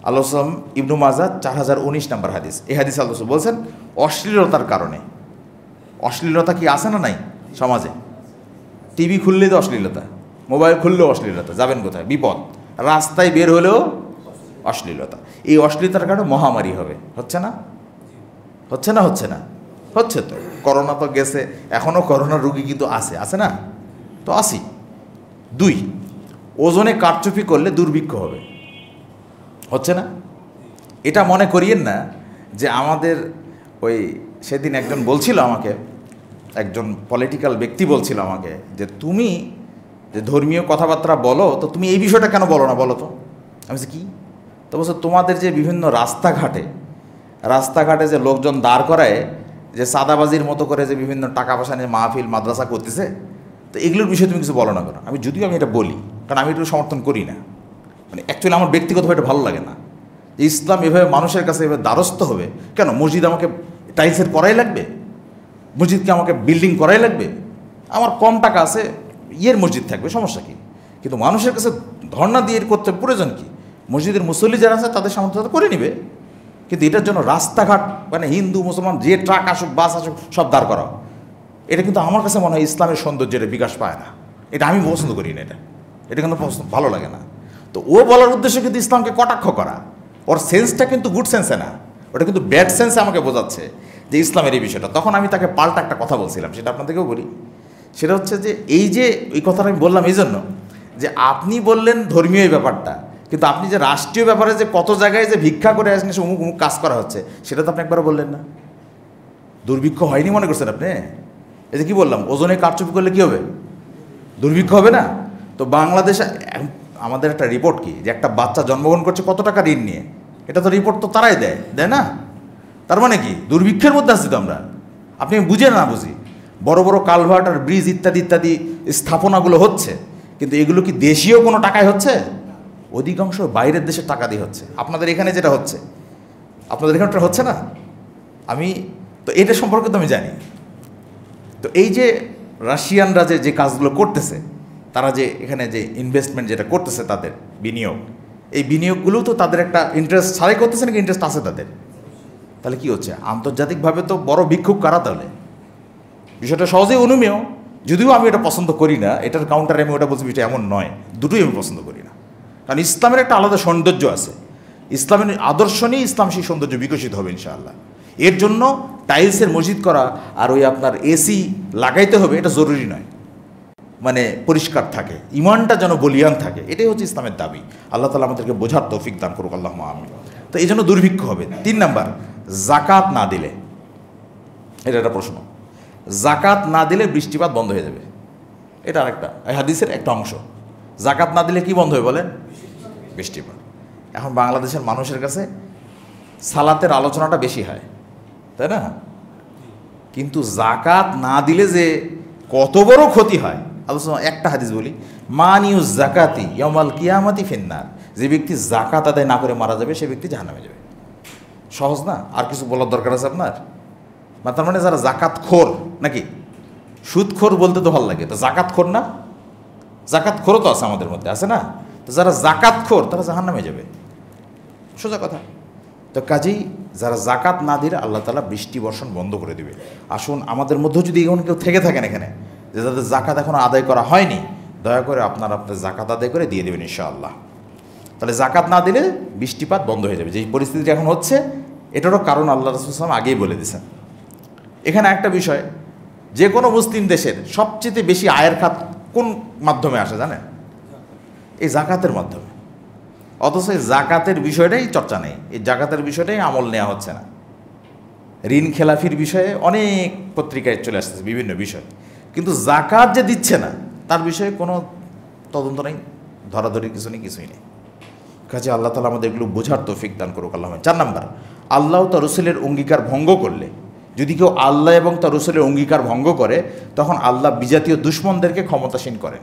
Speaker 1: আল্লাহ সাল্লাম ইবনু মাজাহ 4019 নম্বর হাদিস। এই হাদিস আল্লাহ বলছেন, অশ্লীলতার কারণে, অশ্লীলতা কি আছে না নাই সমাজে? টিভি খুললেই তো অশ্লীলতা, মোবাইল খুললেও অশ্লীলতা, যাবেন কোথায়? বিপদ। রাস্তায় বের হলেও অশ্লীলতা। এই অশ্লীলতার কারণে মহামারী হবে, হচ্ছে না? হচ্ছে তো। করোনা তো গেছে, এখনও করোনার রোগী কিন্তু আছে না? তো আসি। 2, ওজনে কারচুপি করলে দুর্ভিক্ষ হবে, হচ্ছে না? এটা মনে করিয়েন না যে আমাদের ওই সেদিন একজন বলছিল আমাকে, একজন পলিটিক্যাল ব্যক্তি বলছিল আমাকে যে তুমি যে ধর্মীয় কথাবার্তা বলো, তো তুমি এই বিষয়টা কেন বলো না, বলো তো। আমি বলছি কি? তো বলছো তোমাদের যে বিভিন্ন রাস্তাঘাটে যে লোকজন দাঁড় করায়, যে সাদাবাজির মতো করে যে বিভিন্ন টাকা পয়সা নিয়ে মাহফিল মাদ্রাসা করতেছে, তো এগুলোর বিষয়ে তুমি কিছু বলো না কেন? আমি এটা বলি, কারণ আমি এটা সমর্থন করি না। মানে অ্যাকচুয়ালি আমার ব্যক্তিগতভাবে এটা ভালো লাগে না যে ইসলাম এভাবে মানুষের কাছে এভাবে দ্বারস্থ হবে। কেন মসজিদ আমাকে টাইলসের করাই লাগবে? মসজিদকে আমাকে বিল্ডিং করাই লাগবে? আমার কম টাকা আছে, মসজিদ থাকবে, সমস্যা কি? কিন্তু মানুষের কাছে ধর্ণা দিয়ে করতে প্রয়োজন কি? মসজিদের মুসল্লি যারা আছে তাদের সামর্থ্য করে নিবে, কিন্তু এটার জন্য রাস্তাঘাট মানে হিন্দু মুসলমান যে ট্রাক আসুক বাস আসুক সব দাঁড় করাও, এটা কিন্তু আমার কাছে মনে হয় ইসলামের সৌন্দর্যের বিকাশ পায় না। এটা আমি পছন্দ করি না, এটা কিন্তু ভালো লাগে না। তো ও বলার উদ্দেশ্য কিন্তু ইসলামকে কটাক্ষ করা, ওর সেন্সটা কিন্তু গুড সেন্সে না, ওটা কিন্তু ব্যাড সেন্সে আমাকে বোঝাচ্ছে যে ইসলামের এই বিষয়টা, তখন আমি তাকে পাল্টা একটা কথা বলছিলাম, সেটা আপনাদেরকেও বলি। সেটা হচ্ছে যে এই কথাটা আমি বললাম এই জন্য যে আপনি বললেন ধর্মীয় এই ব্যাপারটা, কিন্তু আপনি যে রাষ্ট্রীয় ব্যাপারে যে কত জায়গায় যে ভিক্ষা করে আসেন, সে অমুক অমুক কাজ করা হচ্ছে, সেটা তো আপনি একবারও বললেন না। দুর্ভিক্ষ হয়নি মনে করছেন আপনি? এই যে কী বললাম, ওজনে কারচুপি করলে কী হবে? দুর্ভিক্ষ হবে না? তো বাংলাদেশে আমাদের একটা রিপোর্ট কি, যে একটা বাচ্চা জন্মগ্রহণ করছে কত টাকা ঋণ নিয়ে, এটা তো রিপোর্ট তো তারাই দেয় না? তার মানে কি দুর্ভিক্ষের মধ্যে আছি তো আমরা। আপনি বুঝে না বুঝি বড় বড় কালভার্ট আর ব্রিজ ইত্যাদি ইত্যাদি স্থাপনাগুলো হচ্ছে, কিন্তু এগুলো কি দেশীয় কোনো টাকায় হচ্ছে? অধিকাংশ বাইরের দেশের টাকা দিয়ে হচ্ছে। আপনাদের এখানে যেটা হচ্ছে, আপনাদের এখানটা হচ্ছে না। আমি তো এটা সম্পর্কে তো আমি জানি। তো এই যে রাশিয়ানরা যে কাজগুলো করতেছে, তারা যে এখানে যে ইনভেস্টমেন্ট যেটা করতেছে, তাদের বিনিয়োগ, এই বিনিয়োগগুলোও তো তাদের একটা ইন্টারেস্ট ছাড়াই করতেছে, নাকি ইন্টারেস্ট আছে তাদের? তাহলে কি হচ্ছে? আন্তর্জাতিকভাবে তো বড় ভিক্ষুক কারা তাহলে? বিষয়টা সহজেই অনুমেয়, যদিও আমি এটা পছন্দ করি না, এটার কাউন্টারে আমি ওটা বলছি এটা এমন নয়, দুটোই আমি পছন্দ করি না। কারণ ইসলামের একটা আলাদা সৌন্দর্য আছে, ইসলামের আদর্শ নিয়ে ইসলাম সেই সৌন্দর্য বিকশিত হবে ইনশাআল্লাহ। এর জন্য টাইলসের মসজিদ করা আর ওই আপনার এসি লাগাইতে হবে এটা জরুরি নয়, মানে পরিষ্কার থাকে, ইমানটা যেন বলিয়ান থাকে, এটাই হচ্ছে ইসলামের দাবি। আল্লাহ তাআলা আমাদেরকে বোঝার তৌফিক দান করুক, আল্লাহুম্মা আমিন। তো এই জন্য দুর্ভিক্ষ হবে। 3 নাম্বার, জাকাত না দিলে, এটা একটা প্রশ্ন। জাকাত না দিলে বৃষ্টিপাত বন্ধ হয়ে যাবে, এটা আরেকটা হাদিসের একটা অংশ। জাকাত না দিলে কি বন্ধ হবে বলেন? বৃষ্টিপাত। এখন বাংলাদেশের মানুষের কাছে সালাতের আলোচনাটা বেশি হয়, তাই না? কিন্তু জাকাত না দিলে যে কত বড় ক্ষতি হয়, আলোচনা একটা হাদিস বলি, মানিউ জাকাতি ইয়াউমাল কিয়ামাতি ফিন্নার, যে ব্যক্তি জাকাত আদায় না করে মারা যাবে সে ব্যক্তি জাহান্নামে যাবে। সহজ না? আর কিছু বলার দরকার আছে আপনার? তার মানে যারা জাকাত খোর, নাকি সুদখোর বলতে তো ভালো লাগে, তো জাকাত খোর না? জাকাত খোরও তো আছে আমাদের মধ্যে, আছে না? তো যারা জাকাত খোর তারা জাহান্নামে যাবে, সোজা কথা। তো কাজেই যারা জাকাত না দিলে আল্লাহ তাআলা বৃষ্টি বর্ষণ বন্ধ করে দেবে। আসুন, আমাদের মধ্যেও যদি এখন কেউ থেকে থাকেন এখানে, যে যাদের জাকাত এখনও আদায় করা হয়নি, দয়া করে আপনার জাকাত আদায় করে দিয়ে দেবেন ইনশাআল্লাহ। তাহলে জাকাত না দিলে বৃষ্টিপাত বন্ধ হয়ে যাবে। যেই পরিস্থিতিটা এখন হচ্ছে, এটারও কারণ আল্লাহ রাসূল সাল্লাল্লাহু আলাইহি ওয়াসাল্লাম আগেই বলে দিয়েছেন। এখানে একটা বিষয়, যে কোনো মুসলিম দেশের সবচেয়ে বেশি আয়ের খাত কোন মাধ্যমে আসে জানেন? এই জাকাতের মাধ্যমে। অথচ এই জাকাতের বিষয়টাই চর্চা নেই, এই জাকাতের বিষয়টাই আমল নেওয়া হচ্ছে না। ঋণ খেলাফির বিষয়ে অনেক পত্রিকায় চলে আসতেছে বিভিন্ন বিষয়, কিন্তু জাকাত যে দিচ্ছে না তার বিষয়ে কোনো তদন্ত নেই, ধরাধরি কিছু নেই, কিছুই নেই। কাজে আল্লাহ তাআলা আমাদের এগুলো বোঝার তৌফিক দান করুক, আল্লাহ। 4 নাম্বার, আল্লাহ তার রাসূলের অঙ্গীকার ভঙ্গ করলে, যদি কেউ আল্লাহ এবং তার রাসূলের অঙ্গীকার ভঙ্গ করে, তখন আল্লাহ বিজাতীয় দুশমনদেরকে ক্ষমতাসীন করেন।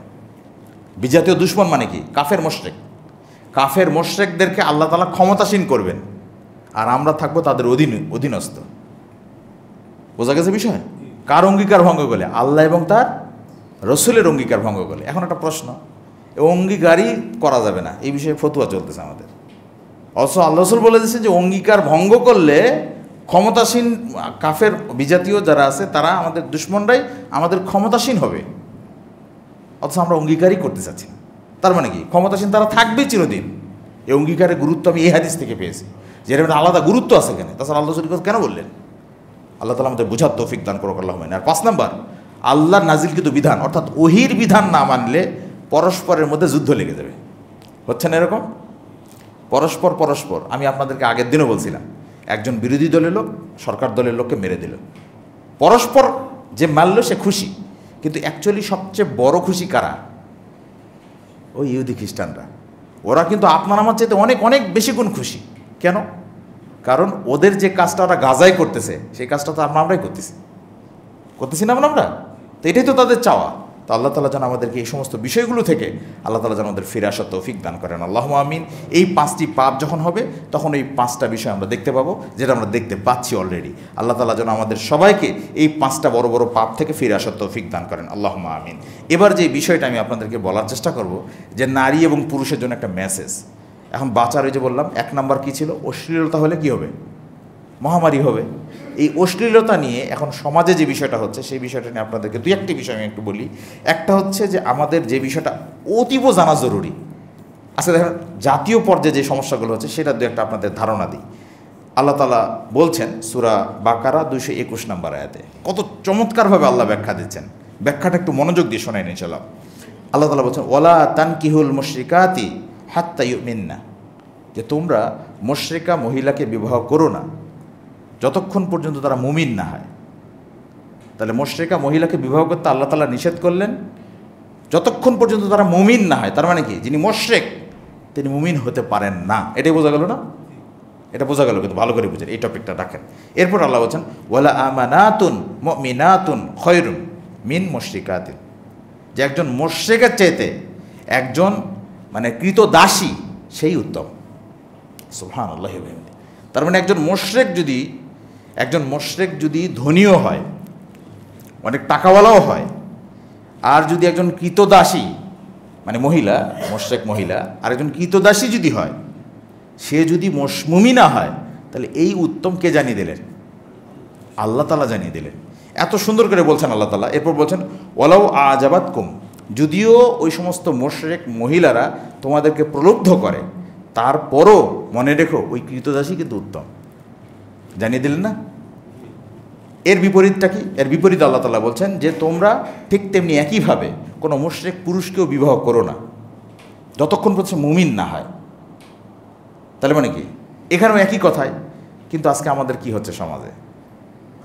Speaker 1: বিজাতীয় দুশমন মানে কি? কাফের মুশরিক। কাফের মুশরিকদেরকে আল্লাহ তাআলা ক্ষমতাসীন করবেন, আর আমরা থাকবো তাদের অধীনস্থ। বোঝা গেছে বিষয়? কার অঙ্গীকার ভঙ্গ করলে? আল্লাহ এবং তার রাসূলের অঙ্গীকার ভঙ্গ করলে। এখন একটা প্রশ্ন, অঙ্গীকারই করা যাবে না, এই বিষয়ে ফতোয়া চলতেছে আমাদের। অথচ আল্লাহ রাসূল বলে দিয়েছেন যে অঙ্গীকার ভঙ্গ করলে ক্ষমতাসীন কাফের বিজাতীয় যারা আছে তারা, আমাদের দুশমনরাই আমাদের ক্ষমতাসীন হবে। অথচ আমরা অঙ্গীকারই করতে চাচ্ছি না। তার মানে কি? ক্ষমতাসীন তারা থাকবেই চিরদিন। এই অঙ্গীকারের গুরুত্ব আমি এই হাদিস থেকে পেয়েছি, যে এর মধ্যে আলাদা গুরুত্ব আছে এখানে। তাছাড়া আল্লাহ রাসূল কেন বললেন? আল্লাহ তাআলা আমাদের বোঝার তৌফিক দান করুক, আল্লাহুম্মা আমিন। আর 5 নাম্বার, আল্লাহর নাজিলকৃত বিধান অর্থাৎ ওহীর বিধান না মানলে পরস্পরের মধ্যে যুদ্ধ লেগে যাবে। হচ্ছে না এরকম? পরস্পর আমি আপনাদেরকে আগের দিনও বলছিলাম, একজন বিরোধী দলের লোক সরকার দলের লোককে মেরে দিল, পরস্পর যে মারল সে খুশি, কিন্তু অ্যাকচুয়ালি সবচেয়ে বড় খুশি কারা? ওই ইহুদি খ্রিস্টানরা। ওরা কিন্তু আপনার আমার চাইতে অনেক অনেক বেশি গুণ খুশি। কেন? কারণ ওদের যে কাজটা ওরা গাজায় করতেছে, সেই কাজটা তো আমরাই করতেছি না আমরা। তো এটাই তো তাদের চাওয়া। তো আল্লাহ তাআলা যেন আমাদেরকে এই সমস্ত বিষয়গুলো থেকে আল্লাহ তাআলা যেন আমাদের ফিরে আসার তৌফিক দান করেন, আল্লাহুম্মা আমিন। এই 5টি পাপ যখন হবে, তখন এই 5টা বিষয় আমরা দেখতে পাবো, যেটা আমরা দেখতে পাচ্ছি অলরেডি। আল্লাহ তাআলা যেন আমাদের সবাইকে এই 5টা বড় বড় পাপ থেকে ফিরে আসার তৌফিক দান করেন, আল্লাহুম্মা আমিন। এবার যে বিষয়টা আমি আপনাদেরকে বলার চেষ্টা করব, যে নারী এবং পুরুষের জন্য একটা মেসেজ। এখন বাঁচার, ওই যে বললাম 1 নাম্বার কী ছিল? অশ্লীলতা হলে কি হবে? মহামারী হবে। এই অশ্লীলতা নিয়ে এখন সমাজে যে বিষয়টা হচ্ছে, সেই বিষয়টা নিয়ে আপনাদেরকে 2-1টি বিষয় আমি একটু বলি। একটা হচ্ছে যে আমাদের যে বিষয়টা অতীব জানা জরুরি। আচ্ছা দেখেন, জাতীয় পর্যায়ে যে সমস্যাগুলো হচ্ছে সেটা 2-1টা আপনাদের ধারণা দিই। আল্লাহ তাআলা বলছেন সূরা বাকারা 221 নম্বর আয়াতে, কত চমৎকারভাবে আল্লাহ ব্যাখ্যা দিচ্ছেন। ব্যাখ্যাটা একটু মনোযোগ দিয়ে শোনেন ইনশাআল্লাহ। আল্লাহ তাআলা বলছেন ওয়ালা তানকিহুল মুশরিকাতি হাত্তা ইউমিননা, যে তোমরা মুশরিকা মহিলাকে বিবাহ করো না যতক্ষণ পর্যন্ত তারা মুমিন না হয়। তাহলে মুশরিকা মহিলাকে বিবাহ করতে আল্লাহ তাআলা নিষেধ করলেন যতক্ষণ পর্যন্ত তারা মুমিন না হয়। তার মানে কি, যিনি মুশরিক তিনি মুমিন হতে পারেন না। এটাই বোঝা গেল না? এটা বোঝা গেল, কিন্তু ভালো করে বুঝেন, এই টপিকটা রাখেন। এরপর আল্লাহ বলছেন ওয়ালা আমানাতুন মুমিনাতুন খয়রুন মিন মুশরিকাতিন, যে একজন মুশরিকের চাইতে একজন মানে কৃতদাসী সেই উত্তম। সুবহানাল্লাহ। তার মানে একজন মুশরিক যদি ধনীও হয়, অনেক টাকাওয়ালাও হয়, আর যদি একজন কৃতদাসী মানে মহিলা, মুশরিক মহিলা আর একজন কৃতদাসী যদি হয়, সে যদি মুমিনা হয়, তাহলে এই উত্তম কে জানিয়ে দিলেন? আল্লাহ তাআলা জানিয়ে দিলেন। এত সুন্দর করে বলছেন আল্লাহ তাআলা। এরপর বলছেন ওয়ালাউ আজাবাতকুম, যদিও ওই সমস্ত মুশরিক মহিলারা তোমাদেরকে প্রলুব্ধ করে, তারপরও মনে রেখো ওই কৃতদাসী কিন্তু উত্তম। জানিয়ে দিলেন না? এর বিপরীতটা কি? এর বিপরীত আল্লাহ তাআলা বলছেন যে তোমরা ঠিক তেমনি একইভাবে কোনো মুশরিক পুরুষকেও বিবাহ করো না যতক্ষণ পর্যন্ত মুমিন না হয়। তাহলে মানে কি, এখানেও একই কথাই। কিন্তু আজকে আমাদের কি হচ্ছে সমাজে?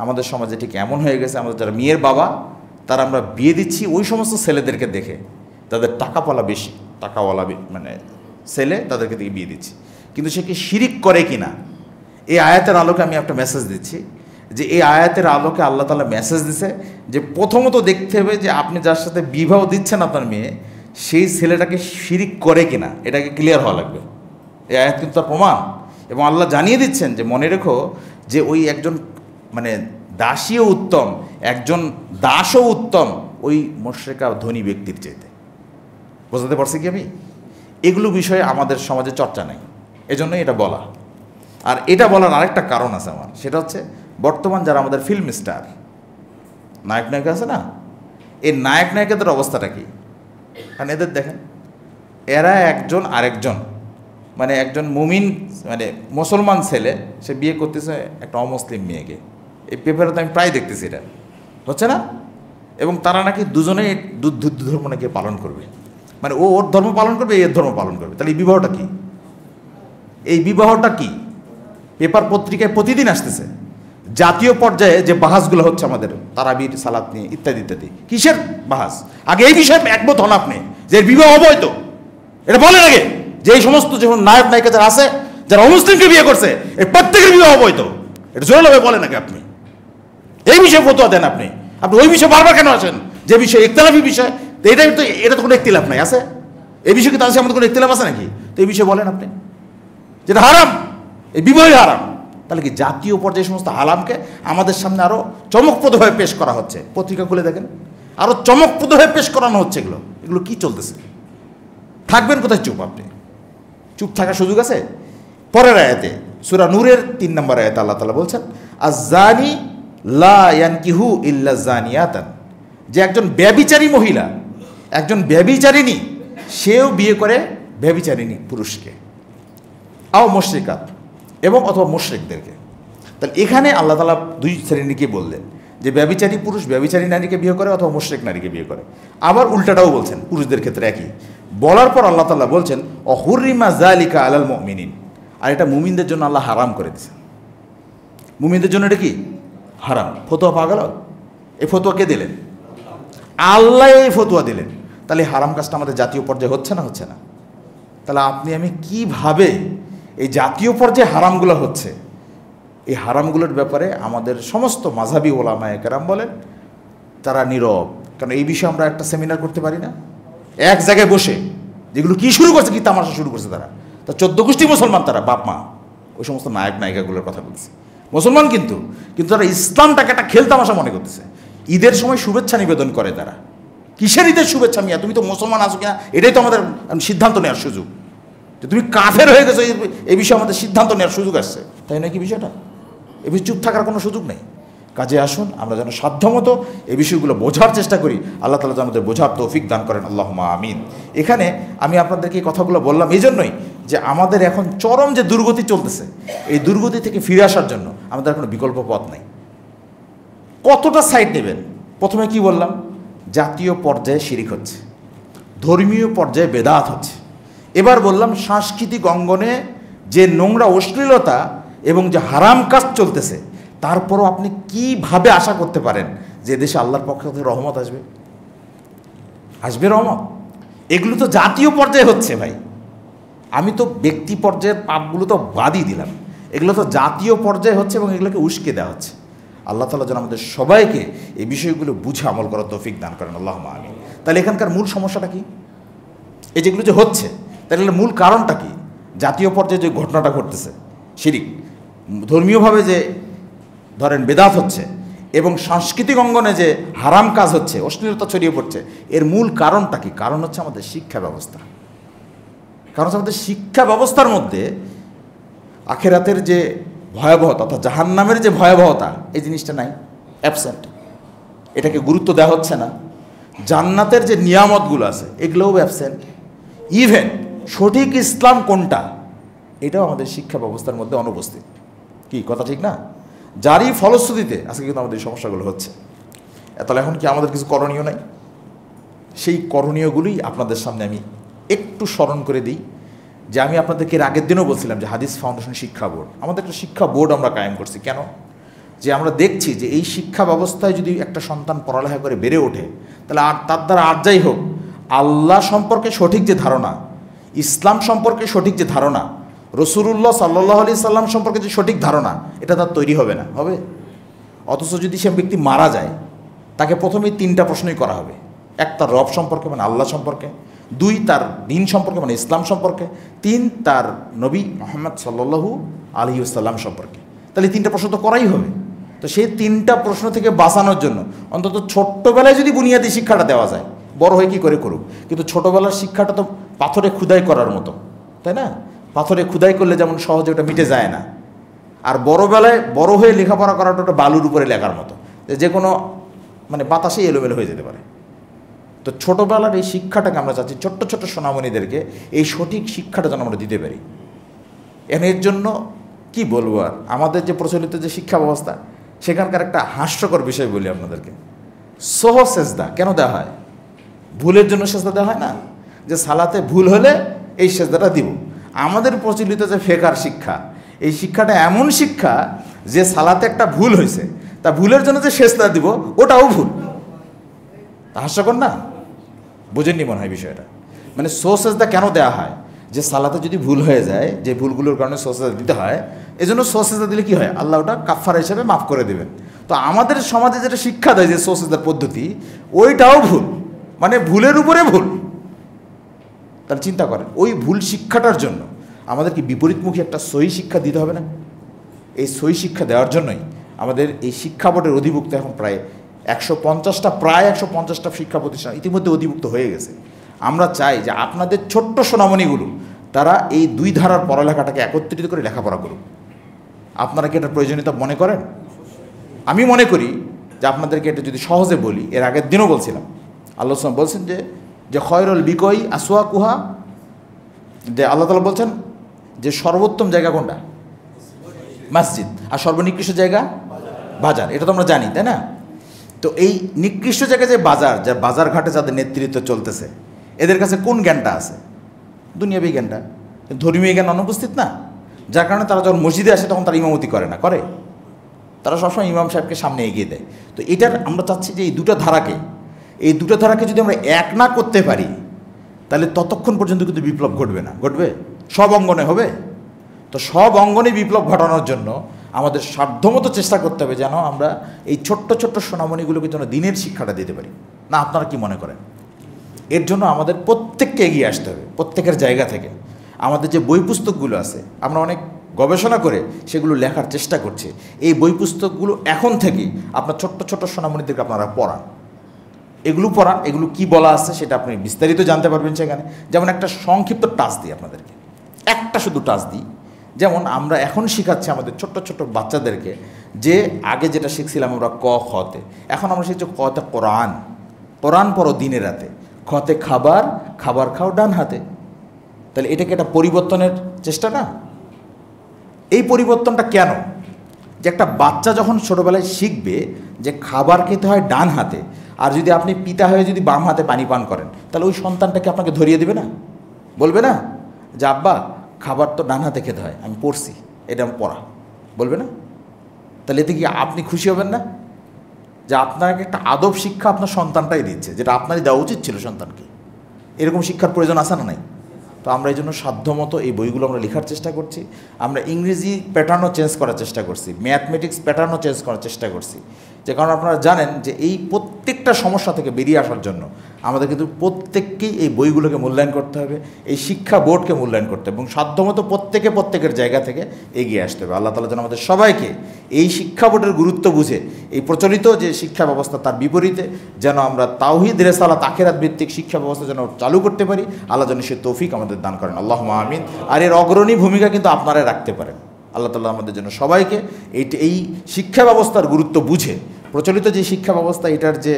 Speaker 1: আমাদের সমাজে ঠিক এমন হয়ে গেছে, আমাদের যারা মেয়ের বাবা তারা আমরা বিয়ে দিচ্ছি ওই সমস্ত ছেলেদেরকে দেখে, তাদের টাকাওয়ালা বেশি, টাকাওয়ালা মানে ছেলে, তাদেরকে দেখে বিয়ে দিচ্ছি। কিন্তু সে কি শিরিক করে কি না, এই আয়াতের আলোকে আমি একটা মেসেজ দিচ্ছি যে এই আয়াতের আলোকে আল্লাহ তাআলা মেসেজ দিছে যে প্রথমত দেখতে হবে যে আপনি যার সাথে বিবাহ দিচ্ছেন আপনার মেয়ে, সেই ছেলেটাকে শিরিক করে কিনা, এটাকে ক্লিয়ার হওয়া লাগবে। এই আয়াত কিন্তু তার প্রমাণ। এবং আল্লাহ জানিয়ে দিচ্ছেন যে মনে রেখো যে ওই একজন মানে দাসীও উত্তম, একজন দাসও উত্তম ওই মুশরিকা ধনী ব্যক্তির চাইতে। বোঝাতে পারছি কি আমি? এগুলো বিষয়ে আমাদের সমাজে চর্চা নেই, এজন্যই এটা বলা। আর এটা বলার আরেকটা কারণ আছে আমার, সেটা হচ্ছে বর্তমান যারা আমাদের ফিল্ম স্টার নায়ক নায়িকা আছে না, এই নায়ক নায়িকাদের অবস্থাটা কি? কারণ এদের দেখেন, এরা একজন আরেকজন মানে একজন মুমিন মানে মুসলমান ছেলে সে বিয়ে করতেছে একটা অমুসলিম মেয়েকে। এই পেপারে তো আমি প্রায় দেখতেছি, এটা হচ্ছে না? এবং তারা নাকি দুজনেই ধর্ম নাকি পালন করবে, মানে ও ওর ধর্ম পালন করবে, এর ধর্ম পালন করবে। তাহলে এই বিবাহটা কি? এই বিবাহটা কি? পেপার পত্রিকায় প্রতিদিন আসতেছে। জাতীয় পর্যায়ে যে বাহাসগুলো হচ্ছে আমাদের তারাবির সালাত নিয়ে ইত্যাদি ইত্যাদি, কিসের বাহাস? আগে এই বিষয়ে একমত হন আপনি যে বিবাহ অবৈধ, এটা বলেন আগে যে এই সমস্ত যখন নায়ক নায়িকা যারা আছে যারা অমুসলিমকে বিয়ে করছে এই প্রত্যেকের বিবাহ অবৈধ, এটা জোরালোভাবে বলেন আগে আপনি। এই বিষয়ে ফতোয়া দেন আপনি ওই বিষয়ে বারবার কেন আসেন? যে বিষয়ে ইখতিলাফি বিষয়, তো এটা তো কোনো ইখতিলাফ নাই আছে। এই বিষয়ে কি তার সাথে আমাদের কোনো ইখতিলাফ আছে নাকি? তো এই বিষয়ে বলেন আপনি, যেটা হারাম, এই বিবাহই হারাম। তাহলে কি জাতীয় পর্যায়ে সমস্ত হারামকে আমাদের সামনে আরও চমকপ্রদভাবে পেশ করা হচ্ছে। পত্রিকা খুলে দেখেন, আরও চমকপ্রদভাবে পেশ করানো হচ্ছে। এগুলো কি চলতেছে? থাকবেন কোথায়? চুপ। আপনি চুপ থাকার সুযোগ আছে? পরের আয়াতে সূরা নূরের 3 নম্বর আয়াতে আল্লাহ তাআলা বলছেন আয-যানি লা ইয়ানকিহু ইল্লা যানিয়াতান, যে একজন ব্যভিচারী মহিলা, একজন ব্যভিচারিণী, সেও বিয়ে করে ব্যভিচারিণী পুরুষকে, আও মুশরিকাত, এবং অথবা মুশরিকদেরকে। তাহলে এখানে আল্লাহ তাআলা দুই শ্রেণীকে বললেন যে ব্যভিচারী পুরুষ ব্যভিচারী নারীকে বিয়ে করে অথবা মুশরিক নারীকে বিয়ে করে। আবার উল্টাটাও বলছেন পুরুষদের ক্ষেত্রে একই। বলার পর আল্লাহ তাআলা বলছেন অহুরিমা যালিকা আলাল মুমিনিন, আর এটা মুমিনদের জন্য আল্লাহ হারাম করে দিয়েছেন। মুমিনদের জন্য এটা কি? হারাম। ফতোয়া পাওয়া গেল? এই ফতোয়া কে দিলেন? আল্লাহ এই ফতোয়া দিলেন। তাহলে হারাম কাজটা আমাদের জাতীয় পর্যায়ে হচ্ছে না? হচ্ছে না। তাহলে আপনি আমি কিভাবে এই জাতীয় পর্যায়ে হারামগুলো হচ্ছে, এই হারামগুলোর ব্যাপারে আমাদের সমস্ত মাযহাবী ওলামায়ে কেরাম বলেন তারা নীরব। কারণ এই বিষয়ে আমরা একটা সেমিনার করতে পারি না এক জায়গায় বসে? যেগুলো কি শুরু করছে, কি তামাশা শুরু করছে তারা, তা 14 গোষ্ঠী মুসলমান, তারা বাপ মা ওই সমস্ত নায়ক নায়িকাগুলোর কথা বলছে। মুসলমান কিন্তু তারা ইসলামটাকে একটা খেলতামাশা মনে করতেছে। ঈদের সময় শুভেচ্ছা নিবেদন করে তারা। কিসের ঈদের শুভেচ্ছা? মিয়া তুমি তো মুসলমান আছো কিনা এটাই তো আমাদের সিদ্ধান্ত নেওয়ার সুযোগ। যে তুমি কাফের হয়ে গেছো এই বিষয়ে আমাদের সিদ্ধান্ত নেওয়ার সুযোগ আসছে, তাই নাকি বিষয়টা? এ বিষয়ে চুপ থাকার কোনো সুযোগ নেই। কাজে আসুন আমরা যেন সাধ্যমতো এই বিষয়গুলো বোঝার চেষ্টা করি। আল্লাহ তাআলা যেন আমাদের বোঝার তৌফিক দান করেন, আল্লাহুম্মা আমিন। এখানে আমি আপনাদেরকে এই কথাগুলো বললাম এই জন্যই যে আমাদের এখন চরম যে দুর্গতি চলতেছে, এই দুর্গতি থেকে ফিরে আসার জন্য আমাদের কোনো বিকল্প পথ নাই। কতটা সাইড নেবেন? প্রথমে কি বললাম, জাতীয় পর্যায়ে শিরিক হচ্ছে, ধর্মীয় পর্যায়ে বেদাত হচ্ছে। এবার বললাম সাংস্কৃতিক অঙ্গনে যে নোংরা অশ্লীলতা এবং যে হারাম কাজ চলতেছে, তারপরও আপনি কিভাবে আশা করতে পারেন যে দেশে আল্লাহর পক্ষ থেকে রহমত আসবে? আসবে রহমত? এগুলো তো জাতীয় পর্যায়ে হচ্ছে ভাই। আমি তো ব্যক্তি পর্যায়ের পাপগুলো তো বাদই দিলাম, এগুলো তো জাতীয় পর্যায়ে হচ্ছে এবং এগুলোকে উস্কে দেওয়া হচ্ছে। আল্লাহ তাআলা যেন আমাদের সবাইকে এই বিষয়গুলো বুঝে আমল করার তৌফিক দান করেন, আল্লাহুম্মা আমিন। তাহলে এখানকার মূল সমস্যাটা কি? এই যেগুলো যে হচ্ছে, তাহলে মূল কারণটা কি? জাতীয় পর্যায়ে যে ঘটনাটা ঘটতেছে শিরিক, ধর্মীয়ভাবে যে ধরেন বেদাত হচ্ছে এবং সাংস্কৃতিক অঙ্গনে যে হারাম কাজ হচ্ছে, অশ্লীলতা ছড়িয়ে পড়ছে, এর মূল কারণটা কি? কারণ হচ্ছে আমাদের শিক্ষা ব্যবস্থা। কারণ হচ্ছে আমাদের শিক্ষা ব্যবস্থার মধ্যে আখিরাতের যে ভয়াবহতা অর্থাৎ জাহান্নামের যে ভয়াবহতা, এই জিনিসটা নাই, অ্যাবসেন্ট। এটাকে গুরুত্ব দেওয়া হচ্ছে না। জান্নাতের যে নিয়ামতগুলো আছে এগুলোও অ্যাবসেন্ট। ইভেন সঠিক ইসলাম কোনটা, এটাও আমাদের শিক্ষা ব্যবস্থার মধ্যে অনুপস্থিত। কি কথা ঠিক না? যারই ফলশ্রুতিতে আজকে কিন্তু আমাদের এই সমস্যাগুলো হচ্ছে। তাহলে এখন কি আমাদের কিছু করণীয় নাই? সেই করণীয়গুলোই আপনাদের সামনে আমি একটু স্মরণ করে দিই। যে আমি আপনাদেরকে এর আগের দিনও বলছিলাম যে হাদিস ফাউন্ডেশন শিক্ষা বোর্ড, আমাদের একটা শিক্ষা বোর্ড আমরা কায়েম করছি। কেন? যে আমরা দেখছি যে এই শিক্ষা ব্যবস্থায় যদি একটা সন্তান পড়ালেখা করে বেড়ে ওঠে, তাহলে আর তার দ্বারা আর যাই হোক আল্লাহ সম্পর্কে সঠিক যে ধারণা, ইসলাম সম্পর্কে সঠিক যে ধারণা, রাসূলুল্লাহ সাল্লাল্লাহু আলাইহি সাল্লাম সম্পর্কে যে সঠিক ধারণা, এটা তার তৈরি হবে না। হবে? অথচ যদি সে ব্যক্তি মারা যায়, তাকে প্রথমেই 3টা প্রশ্নই করা হবে। এক, তার রব সম্পর্কে মানে আল্লাহ সম্পর্কে; 2, তার দ্বীন সম্পর্কে মানে ইসলাম সম্পর্কে; 3, তার নবী মুহাম্মদ সাল্লাল্লাহু আলাইহি ওয়াসাল্লাম সম্পর্কে। তাহলে 3টা প্রশ্ন তো করাই হবে। তো সেই 3টা প্রশ্ন থেকে বাঁচানোর জন্য অন্তত ছোট্টবেলায় যদি বুনিয়াদী শিক্ষাটা দেওয়া যায়, বড় হয়ে কী করে করুক। কিন্তু ছোটোবেলার শিক্ষাটা তো পাথরে খুদাই করার মতো, তাই না? পাথরে খুদাই করলে যেমন সহজে ওটা মিটে যায় না, আর বড়বেলায় বড় হয়ে লেখাপড়া করাটা ওটা বালুর উপরে লেখার মতো, যে কোনো মানে বাতাসেই এলোমেলো হয়ে যেতে পারে। তো ছোটোবেলার এই শিক্ষাটাকে আমরা চাচ্ছি ছোট্ট ছোট্ট সোনামণিদেরকে এই সঠিক শিক্ষাটা যেন আমরা দিতে পারি। এর জন্য কি বলবো, আর আমাদের যে প্রচলিত যে শিক্ষা ব্যবস্থা, সেখানকার একটা হাস্যকর বিষয় বলি আপনাদেরকে। সেজদা কেন দেওয়া হয়? ভুলের জন্য সেজদা দেওয়া হয় না? যে সালাতে ভুল হলে এই সেজদাটা দিব। আমাদের প্রচলিত যে ফেকার শিক্ষা, এই শিক্ষাটা এমন শিক্ষা যে সালাতে একটা ভুল হয়েছে, তা ভুলের জন্য যে সেজদা দিব ওটাও ভুল। হাস্যকর না? বোঝেননি মনে হয় বিষয়টা। মানে সেজদা কেন দেওয়া হয়? যে সালাতে যদি ভুল হয়ে যায়, যে ভুলগুলোর কারণে সেজদা দিতে হয়, এজন্য সেজদা দিলে কি হয়? আল্লাহ ওটা কাফারা হিসেবে মাফ করে দেবেন। তো আমাদের সমাজে যেটা শিক্ষা দেয় যে সেজদার পদ্ধতি, ওইটাও ভুল, মানে ভুলের উপরে ভুল। তাহলে চিন্তা করেন, ওই ভুল শিক্ষাটার জন্য আমাদেরকে বিপরীতমুখী একটা সহি শিক্ষা দিতে হবে না? এই সহি শিক্ষা দেওয়ার জন্যই আমাদের এই শিক্ষা বোর্ডের অধিভুক্ত এখন প্রায় 150টা শিক্ষা প্রতিষ্ঠান ইতিমধ্যে অধিভুক্ত হয়ে গেছে। আমরা চাই যে আপনাদের ছোট্ট সোনামণিগুলো তারা এই 2 ধারার পড়ালেখাটাকে একত্রিত করে লেখাপড়া করুক। আপনারা কি এটার প্রয়োজনীয়তা মনে করেন? আমি মনে করি যে আপনাদেরকে এটা যদি সহজে বলি, এর আগের দিনও বলছিলাম, আল্লাহ সাল্লাল্লাহু বলছেন যে খয়রুল বিকই আসওয়াকুহা, যে আল্লাহ তাআলা বলছেন যে সর্বোত্তম জায়গা কোনটা? মসজিদ। আর সর্বনিকৃষ্ট জায়গা বাজার। এটা তো আমরা জানি, তাই না? তো এই নিকৃষ্ট জায়গায় যে বাজার, যা বাজার ঘাটে যাদের নেতৃত্ব চলতেছে, এদের কাছে কোন জ্ঞানটা আছে? দুনিয়াবী জ্ঞানটা। ধর্মীয় জ্ঞান অনুপস্থিত না, যার কারণে তারা যখন মসজিদে আসে তখন তারা ইমামতি করে না, করে তারা সবসময় ইমাম সাহেবকে সামনে এগিয়ে দেয়। তো এটার আমরা চাচ্ছি যে এই দুটো ধারাকে যদি আমরা এক না করতে পারি, তাহলে ততক্ষণ পর্যন্ত কিন্তু বিপ্লব ঘটবে না। ঘটবে? সব অঙ্গনে হবে। তো সব অঙ্গনে বিপ্লব ঘটানোর জন্য আমাদের সাধ্যমতো চেষ্টা করতে হবে যেন আমরা এই ছোট্ট ছোট্ট সোনামণিগুলোকে যেন দিনের শিক্ষাটা দিতে পারি। না আপনারা কি মনে করেন? এর জন্য আমাদের প্রত্যেককে এগিয়ে আসতে হবে, প্রত্যেকের জায়গা থেকে। আমাদের যে বই পুস্তকগুলো আছে, আমরা অনেক গবেষণা করে সেগুলো লেখার চেষ্টা করছি। এই বই পুস্তকগুলো এখন থেকে আপনার ছোট্ট ছোট্ট সোনামণিদেরকে আপনারা পড়ান, এগুলো কি বলা আছে সেটা আপনি বিস্তারিত জানতে পারবেন সেখানে। যেমন একটা সংক্ষিপ্ত টাচ দিই আপনাদেরকে, একটা শুধু টাচ দিই। যেমন আমরা এখন শেখাচ্ছি আমাদের ছোট্ট ছোট্ট বাচ্চাদেরকে, যে আগে যেটা শিখছিলাম আমরা ক খতে, এখন আমরা শিখছি কতে কোরআন পড়ো দিনে রাতে, খতে খাবার খাও ডান হাতে। তাহলে এটাকে একটা পরিবর্তনের চেষ্টা না? এই পরিবর্তনটা কেন? যে একটা বাচ্চা যখন ছোটোবেলায় শিখবে যে খাবার খেতে হয় ডান হাতে, আর যদি আপনি পিতা হয়ে যদি বাম হাতে পানি পান করেন, তাহলে ওই সন্তানটাকে আপনাকে ধরিয়ে দেবে না? বলবে না যে আব্বা খাবার তো ডান হাতে খেতে হয়, আমি পড়ছি, এটা আমি পড়া, বলবে না? তাহলে এতে কি আপনি খুশি হবেন না যে আপনাকে একটা আদব শিক্ষা আপনার সন্তানটাই দিচ্ছে, যেটা আপনারই দেওয়া উচিত ছিল সন্তানকে? এরকম শিক্ষার প্রয়োজন আছে না নাই? তো আমরা এই জন্য সাধ্যমতো এই বইগুলো আমরা লেখার চেষ্টা করছি। আমরা ইংরেজি প্যাটার্নও চেঞ্জ করার চেষ্টা করছি, ম্যাথমেটিক্স প্যাটার্নও চেঞ্জ করার চেষ্টা করছি। যে কারণ আপনারা জানেন যে এই প্রত্যেকটা সমস্যা থেকে বেরিয়ে আসার জন্য আমাদের কিন্তু প্রত্যেককেই এই বইগুলোকে মূল্যায়ন করতে হবে, এই শিক্ষা বোর্ডকে মূল্যায়ন করতে হবে এবং সাধ্যমতো প্রত্যেকের জায়গা থেকে এগিয়ে আসতে হবে। আল্লাহ তাআলা যেন আমাদের সবাইকে এই শিক্ষা বোর্ডের গুরুত্ব বুঝে এই প্রচলিত যে শিক্ষা ব্যবস্থা তার বিপরীতে যেন আমরা তাওহীদ রিসালাত আখিরাত ভিত্তিক শিক্ষা ব্যবস্থা যেন চালু করতে পারি, আল্লাহ যেন সে তৌফিক আমাদের দান করেন। আল্লাহুম্মা আমিন। আর এর অগ্রণী ভূমিকা কিন্তু আপনারাই রাখতে পারেন। আল্লাহ তাআলা আমাদের জন্য সবাইকে এই শিক্ষা ব্যবস্থার গুরুত্ব বুঝে প্রচলিত যে শিক্ষা ব্যবস্থা এটার যে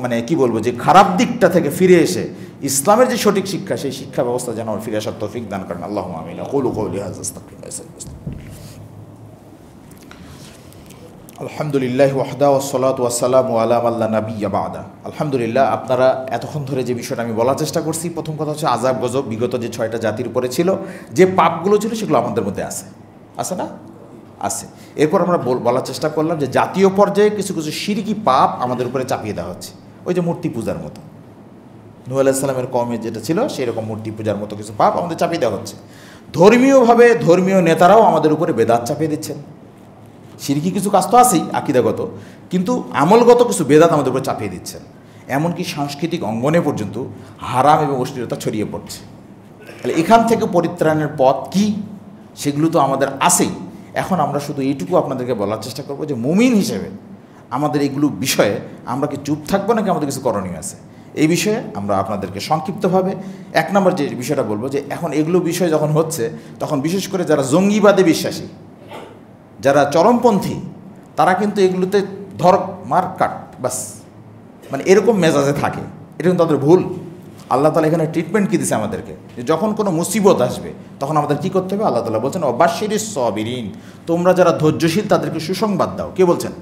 Speaker 1: মানে কি বলবো যে খারাপ দিকটা থেকে ফিরে এসে ইসলামের যে সঠিক শিক্ষা সেই শিক্ষা ব্যবস্থা যেন ফিরে আসার তৌফিক দান করেন। আল্লাহুম্মা আমিন। আকুলু কওলি হাযা আস্তাগফিরুল্লাহ। আলহামদুলিল্লাহ ওয়াহদা ওয়াসসালাতু ওয়াসসালামু আলা মান লা নাবিয়্যা বা'দা। আলহামদুলিল্লাহ, আপনারা এতক্ষণ ধরে যে বিষয়টা আমি বলার চেষ্টা করছি, প্রথম কথা হচ্ছে আযাব গজব বিগত যে 6টা জাতির উপরে ছিল, যে পাপগুলো ছিল সেগুলো আমাদের মধ্যে আছে না? আছে। এরপর আমরা বলার চেষ্টা করলাম যে জাতীয় পর্যায়ে কিছু কিছু শিরকি পাপ আমাদের উপরে চাপিয়ে দেওয়া হচ্ছে, ওই যে মূর্তি পূজার মতো। নূহ আলাইহিস সালামের কওমে যেটা ছিল সেই রকম মূর্তি পূজার মতো কিছু পাপ আমাদের চাপিয়ে দেওয়া হচ্ছে। ধর্মীয়ভাবে ধর্মীয় নেতারাও আমাদের উপরে বেদাত চাপিয়ে দিচ্ছেন। শিরকি কিছু কাজ তো আছেই আকিদাগত, কিন্তু আমলগত কিছু বেদাত আমাদের উপরে চাপিয়ে দিচ্ছেন। এমনকি সাংস্কৃতিক অঙ্গনে পর্যন্ত হারাম এবং অশ্লীলতা ছড়িয়ে পড়ছে। তাহলে এখান থেকে পরিত্রাণের পথ কি? সেগুলো তো আমাদের আছেই। এখন আমরা শুধু এইটুকু আপনাদেরকে বলার চেষ্টা করবো যে মুমিন হিসেবে আমাদের এইগুলো বিষয়ে আমরা কি চুপ থাকবো নাকি আমাদের কিছু করণীয় আছে? এই বিষয়ে আমরা আপনাদেরকে সংক্ষিপ্তভাবে 1 নম্বর যে বিষয়টা বলবো যে এখন এগুলো বিষয় যখন হচ্ছে তখন বিশেষ করে যারা জঙ্গিবাদে বিশ্বাসী, যারা চরমপন্থী, তারা কিন্তু এগুলোতে ধর মার কাট বাস মানে এরকম মেজাজে থাকে। এটা কিন্তু তাদের ভুল। আল্লাহ তাআলা এখানে ট্রিটমেন্ট কী দিছে আমাদেরকে, যে যখন কোনো মুসিবত আসবে তখন আমাদের কী করতে হবে? আল্লাহ তাআলা বলছেন ওয়াবাশশিরিস সাবিরিন, তোমরা যারা ধৈর্যশীল তাদেরকে সুসংবাদ দাও। কে বলছেন?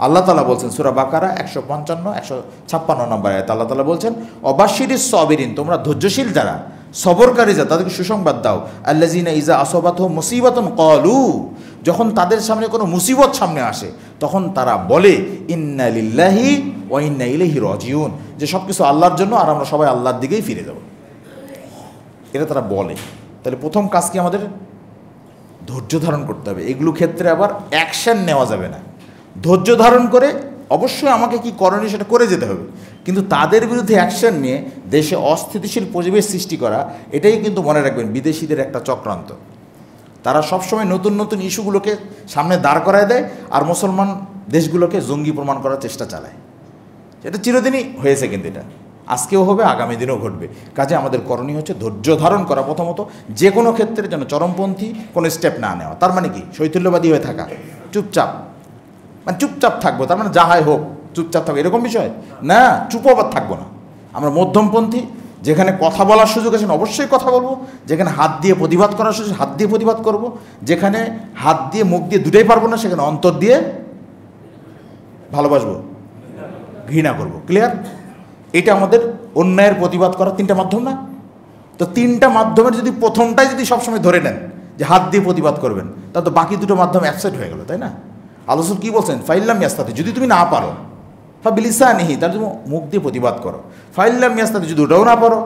Speaker 1: আল্লাহ তাআলা বলছেন। সূরা বাকারা 155 156 নম্বর আয়াত আল্লাহ তাআলা বলছেন ওয়াবাশশিরিস সাবিরিন, তোমরা ধৈর্যশীল যারা সবরকারী যারা তাদেরকে সুসংবাদ দাও। আল্লাযিনা ইযা আসাবাতহুম মুসিবাতুন ক্বালু, যখন তাদের সামনে কোনো মুসিবত সামনে আসে তখন তারা বলে ইন্না লিল্লাহি ওয়া ইন্না ইলাইহি রাজিউন, যে সব কিছু আল্লাহর জন্য আর আমরা সবাই আল্লাহর দিকেই ফিরে যাব। এটা তারা বলে। তাহলে প্রথম কাজ কি? আমাদের ধৈর্য ধারণ করতে হবে। এগুলো ক্ষেত্রে আবার অ্যাকশন নেওয়া যাবে না। ধৈর্য ধারণ করে অবশ্যই আমাকে কি করণীয় সেটা করে যেতে হবে, কিন্তু তাদের বিরুদ্ধে অ্যাকশন নিয়ে দেশে অস্থিতিশীল পরিবেশ সৃষ্টি করা, এটাই কিন্তু মনে রাখবেন বিদেশিদের একটা চক্রান্ত। তারা সবসময় নতুন নতুন ইস্যুগুলোকে সামনে দাঁড় করায় দেয় আর মুসলমান দেশগুলোকে জঙ্গি প্রমাণ করার চেষ্টা চালায়। এটা চিরদিনই হয়েছে, কিন্তু এটা আজকেও হবে, আগামী দিনেও ঘটবে। কাজে আমাদের করণীয় হচ্ছে ধৈর্য ধারণ করা। প্রথমত যে কোনো ক্ষেত্রে যেন চরমপন্থী কোনো স্টেপ না নেওয়া। তার মানে কি? শৈথিল্যবাদী হয়ে থাকা, চুপচাপ, মানে চুপচাপ থাকবো, তার মানে যাহাই হোক চুপচাপ থাকবো এরকম বিষয় না। চুপও আবার থাকবো না। আমরা মধ্যমপন্থী, যেখানে কথা বলার সুযোগ আছে অবশ্যই কথা বলবো, যেখানে হাত দিয়ে প্রতিবাদ করার সুযোগ হাত দিয়ে প্রতিবাদ করব, যেখানে হাত দিয়ে মুখ দিয়ে দুটোই পারবো না সেখানে অন্তর দিয়ে ভালোবাসবো, ঘৃণা করব। ক্লিয়ার? এটা আমাদের অন্যায়ের প্রতিবাদ করার 3টা মাধ্যম না? তো 3টা মাধ্যমের যদি প্রথমটাই যদি সবসময় ধরে নেন যে হাত দিয়ে প্রতিবাদ করবেন, তাহলে তো বাকি 2টো মাধ্যম অ্যাবসেন্ট হয়ে গেল, তাই না? আল্লাহ রাসূল কী বলছেন? ফাইল্লাম ইয়াস্তাতি, যদি তুমি না পারো ফাবিলিসানিহি, তাহলে তুমি মুখ দিয়ে প্রতিবাদ করো। ফাইল্লাম ইয়াস্তাতি, যদি ওটাও না পারো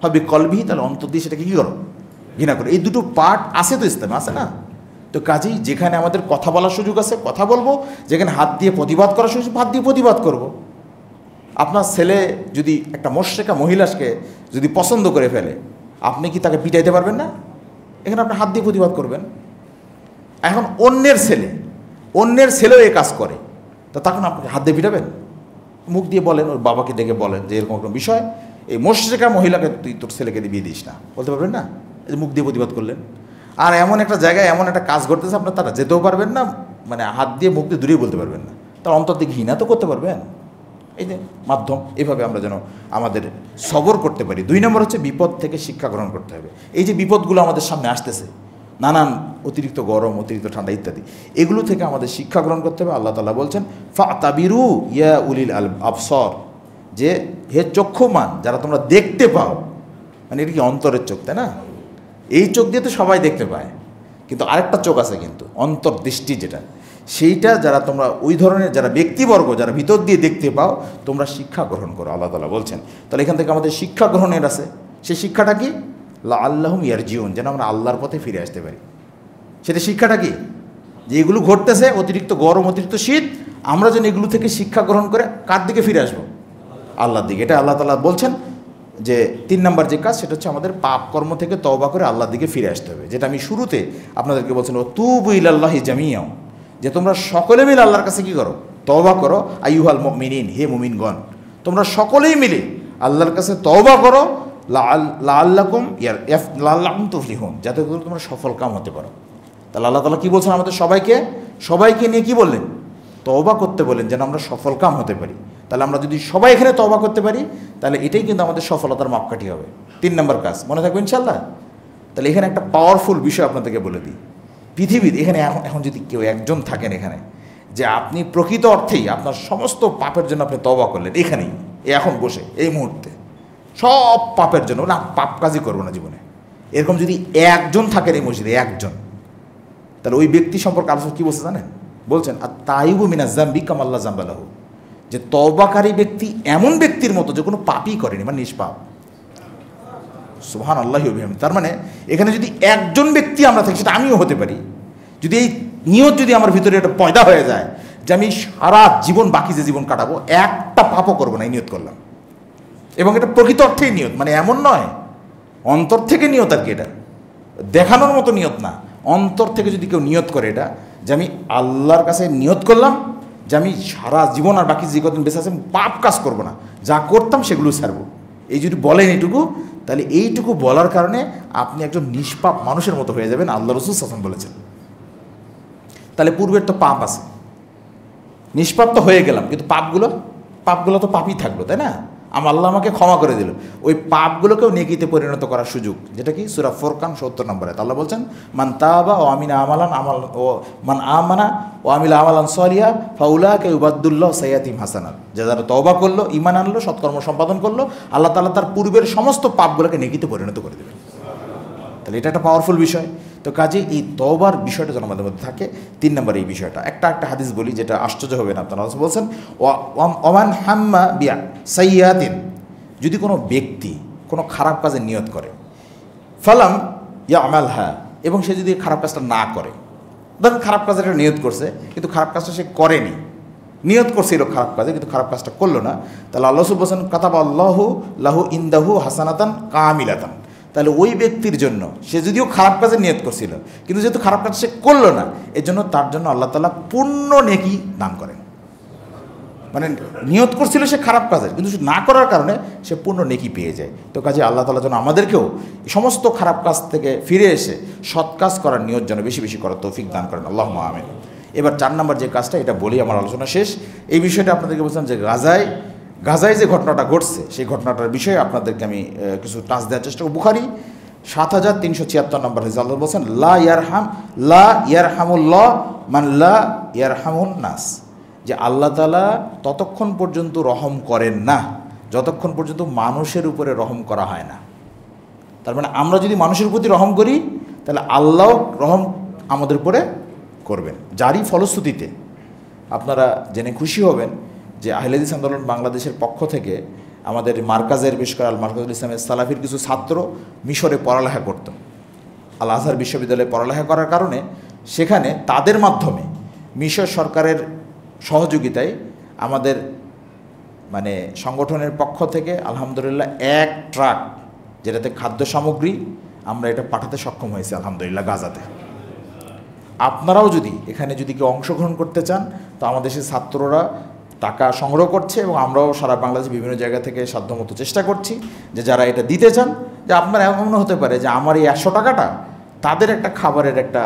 Speaker 1: ফাবিকলবিহি, তাহলে অন্তর দিয়ে সেটাকে কী করো? ঘৃণা করো। এই 2টো পার্ট আছে তো ইসলামে, আছে না? তো কাজেই যেখানে আমাদের কথা বলার সুযোগ আছে কথা বলবো, যেখানে হাত দিয়ে প্রতিবাদ করার সুযোগ হাত দিয়ে প্রতিবাদ করব। আপনার ছেলে যদি একটা মোশরেকা মহিলাকে যদি পছন্দ করে ফেলে, আপনি কি তাকে পিটাইতে পারবেন না? এখানে আপনি হাত দিয়ে প্রতিবাদ করবেন। এখন অন্যের ছেলেও এই কাজ করে, তা তখন আপনি হাত দিয়ে পিটাবেন? মুখ দিয়ে বলেন, ওর বাবাকে ডেকে বলেন যে এরকম একটা বিষয়, এই মোশরেকা মহিলাকে তুই তোর ছেলেকে বিয়ে দিস না, বলতে পারবেন না? এই মুখ দিয়ে প্রতিবাদ করলেন। আর এমন একটা জায়গায় এমন একটা কাজ করতেছে আপনার, তারা যেতেও পারবেন না, মানে হাত দিয়ে মুখ দিয়ে দূরেই বলতে পারবেন না, তার অন্তর দিয়ে ঘৃণা তো করতে পারবেন। এই যে মাধ্যম, এভাবে আমরা যেন আমাদের সবর করতে পারি। 2 নম্বর হচ্ছে বিপদ থেকে শিক্ষা গ্রহণ করতে হবে। এই যে বিপদগুলো আমাদের সামনে আসতেছে, নানান অতিরিক্ত গরম, অতিরিক্ত ঠান্ডা ইত্যাদি, এগুলো থেকে আমাদের শিক্ষা গ্রহণ করতে হবে। আল্লাহ তাআলা বলছেন ফাতাবিরু ইয়া উলিল আবসর, যে হে চক্ষুমান যারা তোমরা দেখতে পাও, মানে এটা কি অন্তরের চোখ, তাই না? এই চোখ দিয়ে তো সবাই দেখতে পায়, কিন্তু আরেকটা চোখ আছে কিন্তু অন্তর্দৃষ্টি, যেটা সেইটা যারা তোমরা ওই ধরনের যারা ব্যক্তিবর্গ যারা ভিতর দিয়ে দেখতে পাও, তোমরা শিক্ষা গ্রহণ করো, আল্লাহ তাআলা বলছেন। তাহলে এখান থেকে আমাদের শিক্ষা গ্রহণের আছে, সেই শিক্ষাটা কি? লাআল্লাহুম ইয়ারজিউন, যেন আমরা আল্লাহর পথে ফিরে আসতে পারি। সেটা শিক্ষাটা কি? যে এগুলো ঘটতেছে, অতিরিক্ত গরম, অতিরিক্ত শীত, আমরা যেন এগুলো থেকে শিক্ষা গ্রহণ করে কার দিকে ফিরে আসবো? আল্লাহর দিকে। এটা আল্লাহ তাআলা বলছেন যে 3 নম্বর যে কাজ, সেটা হচ্ছে আমাদের পাপ কর্ম থেকে তওবা করে আল্লাহর দিকে ফিরে আসতে হবে। যেটা আমি শুরুতে আপনাদেরকে বলছিলাম, তুবু ইলাল্লাহি জামিআ, যে তোমরা সকলে মিলে আল্লাহর কাছে কি করো? তওবা করো। আইয়ুহাল মুমিনিন, হে মুমিনগণ, তোমরা সকলেই মিলে আল্লাহর কাছে তওবা করো, লাআল্লাকুম তুফলিহুন, যাতে করে তোমরা সফল কাম হতে পারো। তাহলে আল্লাহ তাআলা কি বলছেন আমাদের সবাইকে নিয়ে কি বললেন? তওবা করতে বলেন, যেন আমরা সফল কাম হতে পারি। তাহলে আমরা যদি সবাই এখানে তওবা করতে পারি, তাহলে এটাই কিন্তু আমাদের সফলতার মাপকাঠি হবে। 3 নম্বর কাজ মনে থাকবে ইনশাআল্লাহ। তাহলে এখানে একটা পাওয়ারফুল বিষয় আপনাদেরকে বলে দিই। পৃথিবীর এখানে এখন যদি কেউ একজন থাকেন এখানে, যে আপনি প্রকৃত অর্থেই আপনার সমস্ত পাপের জন্য আপনি তওবা করলেন, এখানেই এখন বসে এই মুহূর্তে সব পাপের জন্য, না পাপ কাজই করবো না জীবনে, এরকম যদি একজন থাকেন এই মসজিদে, একজন, তাহলে ওই ব্যক্তি সম্পর্কে আলোচনা কী বলছে জানেন? বলছেন আর তাইবু মিনাজ জামবি কামাল্লা জাম্বালাহু, যে তওবাকারী ব্যক্তি এমন ব্যক্তির মতো যে কোনো পাপই করেনি, মানে নিষ্পাপ। সুবহানাল্লাহি ওয়া বিহামদিহি। তার মানে এখানে যদি একজন ব্যক্তি আমরা থাকি, সেটা আমিও হতে পারি, যদি এই নিয়ত যদি আমার ভিতরে এটা পয়দা হয়ে যায় যে আমি সারা জীবন, বাকি যে জীবন কাটাবো, একটা পাপও করবো না, এই নিয়ত করলাম, এবং এটা প্রকৃত অর্থেই নিয়ত, মানে এমন নয় অন্তর থেকে নিয়ত আর কি, এটা দেখানোর মতো নিয়ত না, অন্তর থেকে যদি কেউ নিয়ত করে, এটা যে আমি আল্লাহর কাছে নিয়ত করলাম যে আমি সারা জীবন আর বাকি যে কদিন বেঁচে আছে পাপ কাজ করবো না, যা করতাম সেগুলো ছাড়বো, এই যদি বলেন এইটুকু, তাহলে এইটুকু বলার কারণে আপনি একজন নিষ্পাপ মানুষের মতো হয়ে যাবেন, আল্লাহ রাসূল সাল্লাল্লাহু আলাইহি ওয়াসাল্লাম বলেছেন। তাহলে পূর্বের তো পাপ আছে, নিষ্পাপ তো হয়ে গেলাম, কিন্তু পাপগুলো তো পাপই থাকলো, তাই না? আল্লাহ আমাকে ক্ষমা করে দিল, ওই পাপগুলোকেও নেকিতে পরিণত করার সুযোগ, যেটা কি সূরা ফুরকান 70 নম্বরে আল্লাহ বলছেন মান তাবা ও আমিনা আমালান ও মান আমানা ও আমিলা আমালান সালিহা ফাউলাকা ইউবাদদুল্লাহু সাইয়্যাতিহিম হাসানাত, যারা তওবা করলো, ঈমান আনলো, সৎকর্ম সম্পাদন করলো, আল্লাহ তাআলা তার পূর্বের সমস্ত পাপগুলোকে নেকিতে পরিণত করে দেবেন। তাহলে এটা একটা পাওয়ারফুল বিষয়। তো কাজে এই তওবার বিষয়টা যেন আমাদের মধ্যে থাকে। 3 নম্বর এই বিষয়টা, একটা হাদিস বলি যেটা আশ্চর্য হবে না, আপনারা বলছেন ওমান হাম্মা বিয়া সাইয়্যাতিন, যদি কোনো ব্যক্তি কোনো খারাপ কাজে নিয়ত করে, ফালাম ইয়ামালহা, এবং সে যদি খারাপ কাজটা না করে, ধরেন খারাপ কাজের একটা নিয়ত করছে কিন্তু খারাপ কাজটা সে করেনি, নিয়ত করছিল খারাপ কাজে কিন্তু খারাপ কাজটা করলো না, তাহলে আল্লাহ রাসূল বলেন কাতাবাল্লাহু লাহু ইনদাহু হাসানাতান কামিলাতান, তাহলে ওই ব্যক্তির জন্য, সে যদিও খারাপ কাজে নিয়ত করছিল কিন্তু যেহেতু খারাপ কাজ সে করলো না, এর জন্য তার জন্য আল্লাহ তাআলা পূর্ণ নেকি দান করেন। মানে নিয়ত করছিল সে খারাপ কাজের, কিন্তু না করার কারণে সে পূর্ণ নেকি পেয়ে যায়। তো কাজে আল্লাহ তাআলা যেন আমাদেরকেও সমস্ত খারাপ কাজ থেকে ফিরে এসে সৎ কাজ করার নিয়ত যেন বেশি বেশি করার তৌফিক দান করেন, আল্লাহুম্মা আমিন। এবার 4 নম্বর যে কাজটা, এটা বলি আমার আলোচনা শেষ। এই বিষয়টা আপনাদেরকে বলছিলাম যে গাজায় যে ঘটনাটা ঘটছে, সেই ঘটনাটার বিষয়ে আপনাদেরকে আমি কিছু টাচ দেওয়ার চেষ্টা করব। বুখারী 7376 নম্বর হাদিস, আল্লাহ বলছেন লা ইয়ারহামুল্লাহ মান লা ইয়ারহামুন নাস, যে আল্লাহ তাআলা ততক্ষণ পর্যন্ত রহম করেন না যতক্ষণ পর্যন্ত মানুষের উপরে রহম করা হয় না। তার মানে আমরা যদি মানুষের প্রতি রহম করি, তাহলে আল্লাহ রহম আমাদের উপরে করবেন। যারই ফলশ্রুতিতে আপনারা জেনে খুশি হবেন যে আহলে হাদিস আন্দোলন বাংলাদেশের পক্ষ থেকে আমাদের মার্কাজের, বিশেষ করে আল মার্কাজুল ইসলামের সালাফির কিছু ছাত্র মিশরে পড়ালেখা করত, আল আজহার বিশ্ববিদ্যালয়ে পড়ালেখা করার কারণে সেখানে তাদের মাধ্যমে মিশর সরকারের সহযোগিতায় আমাদের মানে সংগঠনের পক্ষ থেকে আলহামদুলিল্লাহ 1 ট্রাক যেটাতে খাদ্য সামগ্রী আমরা এটা পাঠাতে সক্ষম হয়েছি আলহামদুলিল্লাহ গাজাতে। আপনারাও যদি এখানে যদি কেউ অংশগ্রহণ করতে চান, তো আমাদের দেশের ছাত্ররা টাকা সংগ্রহ করছে এবং আমরাও সারা বাংলাদেশে বিভিন্ন জায়গা থেকে সাধ্যমতো চেষ্টা করছি যে যারা এটা দিতে চান, যে আপনার এমন হতে পারে যে আমার এই 100 টাকাটা তাদের একটা খাবারের একটা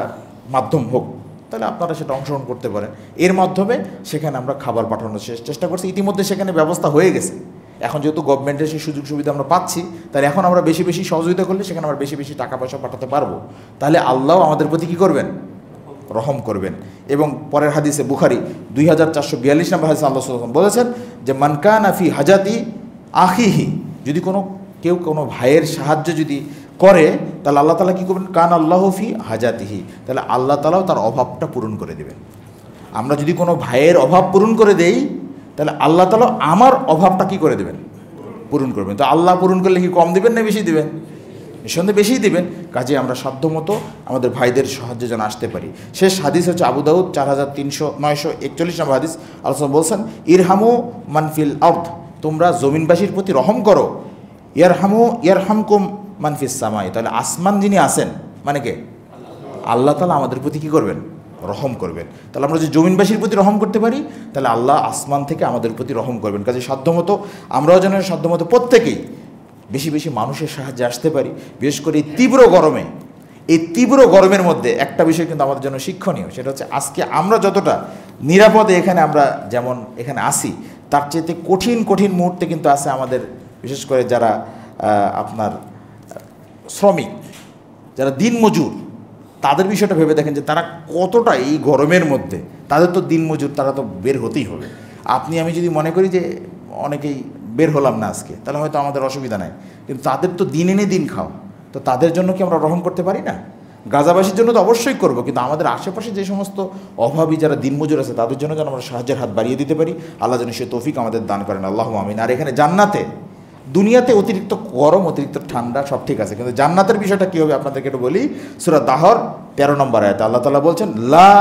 Speaker 1: মাধ্যম হোক, তাহলে আপনারা সেটা অংশগ্রহণ করতে পারেন। এর মাধ্যমে সেখানে আমরা খাবার পাঠানোর চেষ্টা করছি। ইতিমধ্যে সেখানে ব্যবস্থা হয়ে গেছে। এখন যেহেতু গভর্নমেন্টের সেই সুযোগ সুবিধা আমরা পাচ্ছি, তাহলে এখন আমরা বেশি বেশি সহযোগিতা করলে সেখানে আমরা বেশি বেশি টাকা পয়সা পাঠাতে পারবো। তাহলে আল্লাহ আমাদের প্রতি কী করবেন? রহম করবেন। এবং পরের হাদিসে বুখারী 2442 নম্বর হাদিসে আল্লাহ সাল্লাল্লাহু আলাইহি ওয়াসাল্লাম বলেছেন যে মান কানা ফি হাজাতি আখিহি, যদি কেউ কোনো ভাইয়ের সাহায্য যদি করে তাহলে আল্লাহ তাআলা কী করবেন? কান আল্লাহু ফি হাজাতিহি, তাহলে আল্লাহ তাআলাও তার অভাবটা পূরণ করে দেবেন। আমরা যদি কোনো ভাইয়ের অভাব পূরণ করে দেই তাহলে আল্লাহ তাআলা আমার অভাবটা কী করে দেবেন? পূরণ করবেন। তো আল্লাহ পূরণ করলে কি কম দেবেন না বেশি দেবেন? নিঃসন্দেহে বেশিই দেবেন। কাজে আমরা সাধ্যমতো আমাদের ভাইদের সাহায্যে যেন আসতে পারি। শেষ হাদিস হচ্ছে আবু দাউদ 4941 নম্বর হাদিস। আল্লাহ বলছেন ইরহামু মানফিল আরদ, তোমরা জমিনবাসীর প্রতি রহম করো। ইয়ারহামকুম মানফিস সামাই, তাহলে আসমান যিনি আছেন মানে কে? আল্লাহ তাআলা আমাদের প্রতি কী করবেন? রহম করবেন। তাহলে আমরা যদি জমিনবাসীর প্রতি রহম করতে পারি তাহলে আল্লাহ আসমান থেকে আমাদের প্রতি রহম করবেন। কাজে সাধ্যমতো আমরাও যেন সাধ্যমতো প্রত্যেকেই বেশি বেশি মানুষের সাহায্যে আসতে পারি। বিশেষ করে এই তীব্র গরমের মধ্যে একটা বিষয় কিন্তু আমাদের জন্য শিক্ষণীয়, সেটা হচ্ছে আজকে আমরা যতটা নিরাপদে আমরা যেমন এখানে আসি, তার চেয়ে কঠিন মুহূর্তে কিন্তু আছে আমাদের, বিশেষ করে যারা আপনার শ্রমিক, যারা দিনমজুর, তাদের বিষয়টা ভেবে দেখেন যে তারা কতটা এই গরমের মধ্যে, তাদের তো দিনমজুর, তারা তো বের হতেই হবে। আপনি আমি যদি মনে করি যে অনেকেই বের হলাম না আজকে, তাহলে হয়তো আমাদের অসুবিধা নাই, কিন্তু তাদের তো দিন এনে দিন খাওয়া, তো তাদের জন্য কি আমরা রহম করতে পারি না? গাজাবাসীর জন্য তো অবশ্যই করব, কিন্তু আমাদের আশেপাশে যে সমস্ত অভাবী যারা দিনমজুর আছে তাদের জন্য যেন আমরা সাহায্যের হাত বাড়িয়ে দিতে পারি। আল্লাহ যেন সে তৌফিক আমাদের দান করেন, আল্লাহুম্মা আমিন। আর এখানে জান্নাতে, দুনিয়াতে অতিরিক্ত গরম অতিরিক্ত ঠান্ডা সব ঠিক আছে, কিন্তু জান্নাতের বিষয়টা কী হবে আপনাদেরকে একটু বলি। সূরা দাহর 13 নম্বর আয়াত আল্লাহ তাআলা বলছেন লা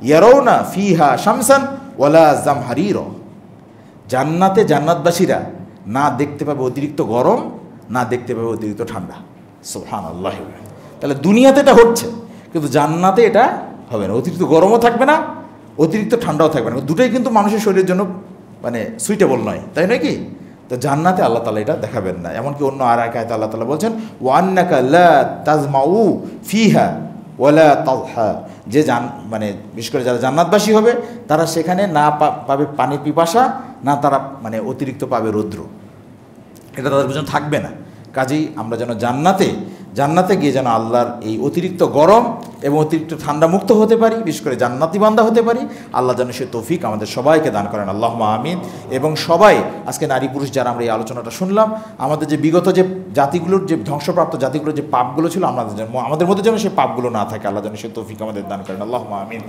Speaker 1: ইয়ারাউনা ফিহা শামসান ওয়ালা জামহারিরা, জান্নাতে জান্নাতবাসীরা না দেখতে পাবে অতিরিক্ত গরম, না দেখতে পাবে অতিরিক্ত ঠান্ডা। সুবহানাল্লাহ। তাহলে দুনিয়াতে এটা হচ্ছে, কিন্তু জান্নাতে এটা হবে না। অতিরিক্ত গরমও থাকবে না, অতিরিক্ত ঠান্ডাও থাকবে না, দুটোই কিন্তু মানুষের শরীরের জন্য সুইটেবল নয়, তাই নয় কি? তো জান্নাতে আল্লাহ তাআলা এটা দেখাবেন না। এমনকি অন্য আর এক আয়াতে আল্লাহ তাআলা বলছেন ওয়ান্নাকা লা তাজমাউ ফিহা ওয়ালা তাযহা, যে বিশেষ করে যারা জান্নাতবাসী হবে তারা সেখানে না পাবে পানির পিপাসা, না তারা অতিরিক্ত পাবে রৌদ্র, এটা তাদের জন্য থাকবে না। কাজেই আমরা যেন জান্নাতে গিয়ে যেন আল্লাহর এই অতিরিক্ত গরম এবং অতিরিক্ত ঠান্ডা মুক্ত হতে পারি, বিশেষ করে জান্নাতি বান্দা হতে পারি। আল্লাহ যেন সে তৌফিক আমাদের সবাইকে দান করেন, আল্লাহুম্মা আমিন। এবং সবাই আজকে নারী পুরুষ যারা আমরা এই আলোচনাটা শুনলাম, আমাদের যে বিগত যে জাতিগুলোর, যে ধ্বংসপ্রাপ্ত জাতিগুলোর যে পাপগুলো ছিল, আমাদের মধ্যে যেন সেই পাপগুলো না থাকে, আল্লাহ যেন সে তৌফিক আমাদের দান করেন, আল্লাহুম্মা আমিন।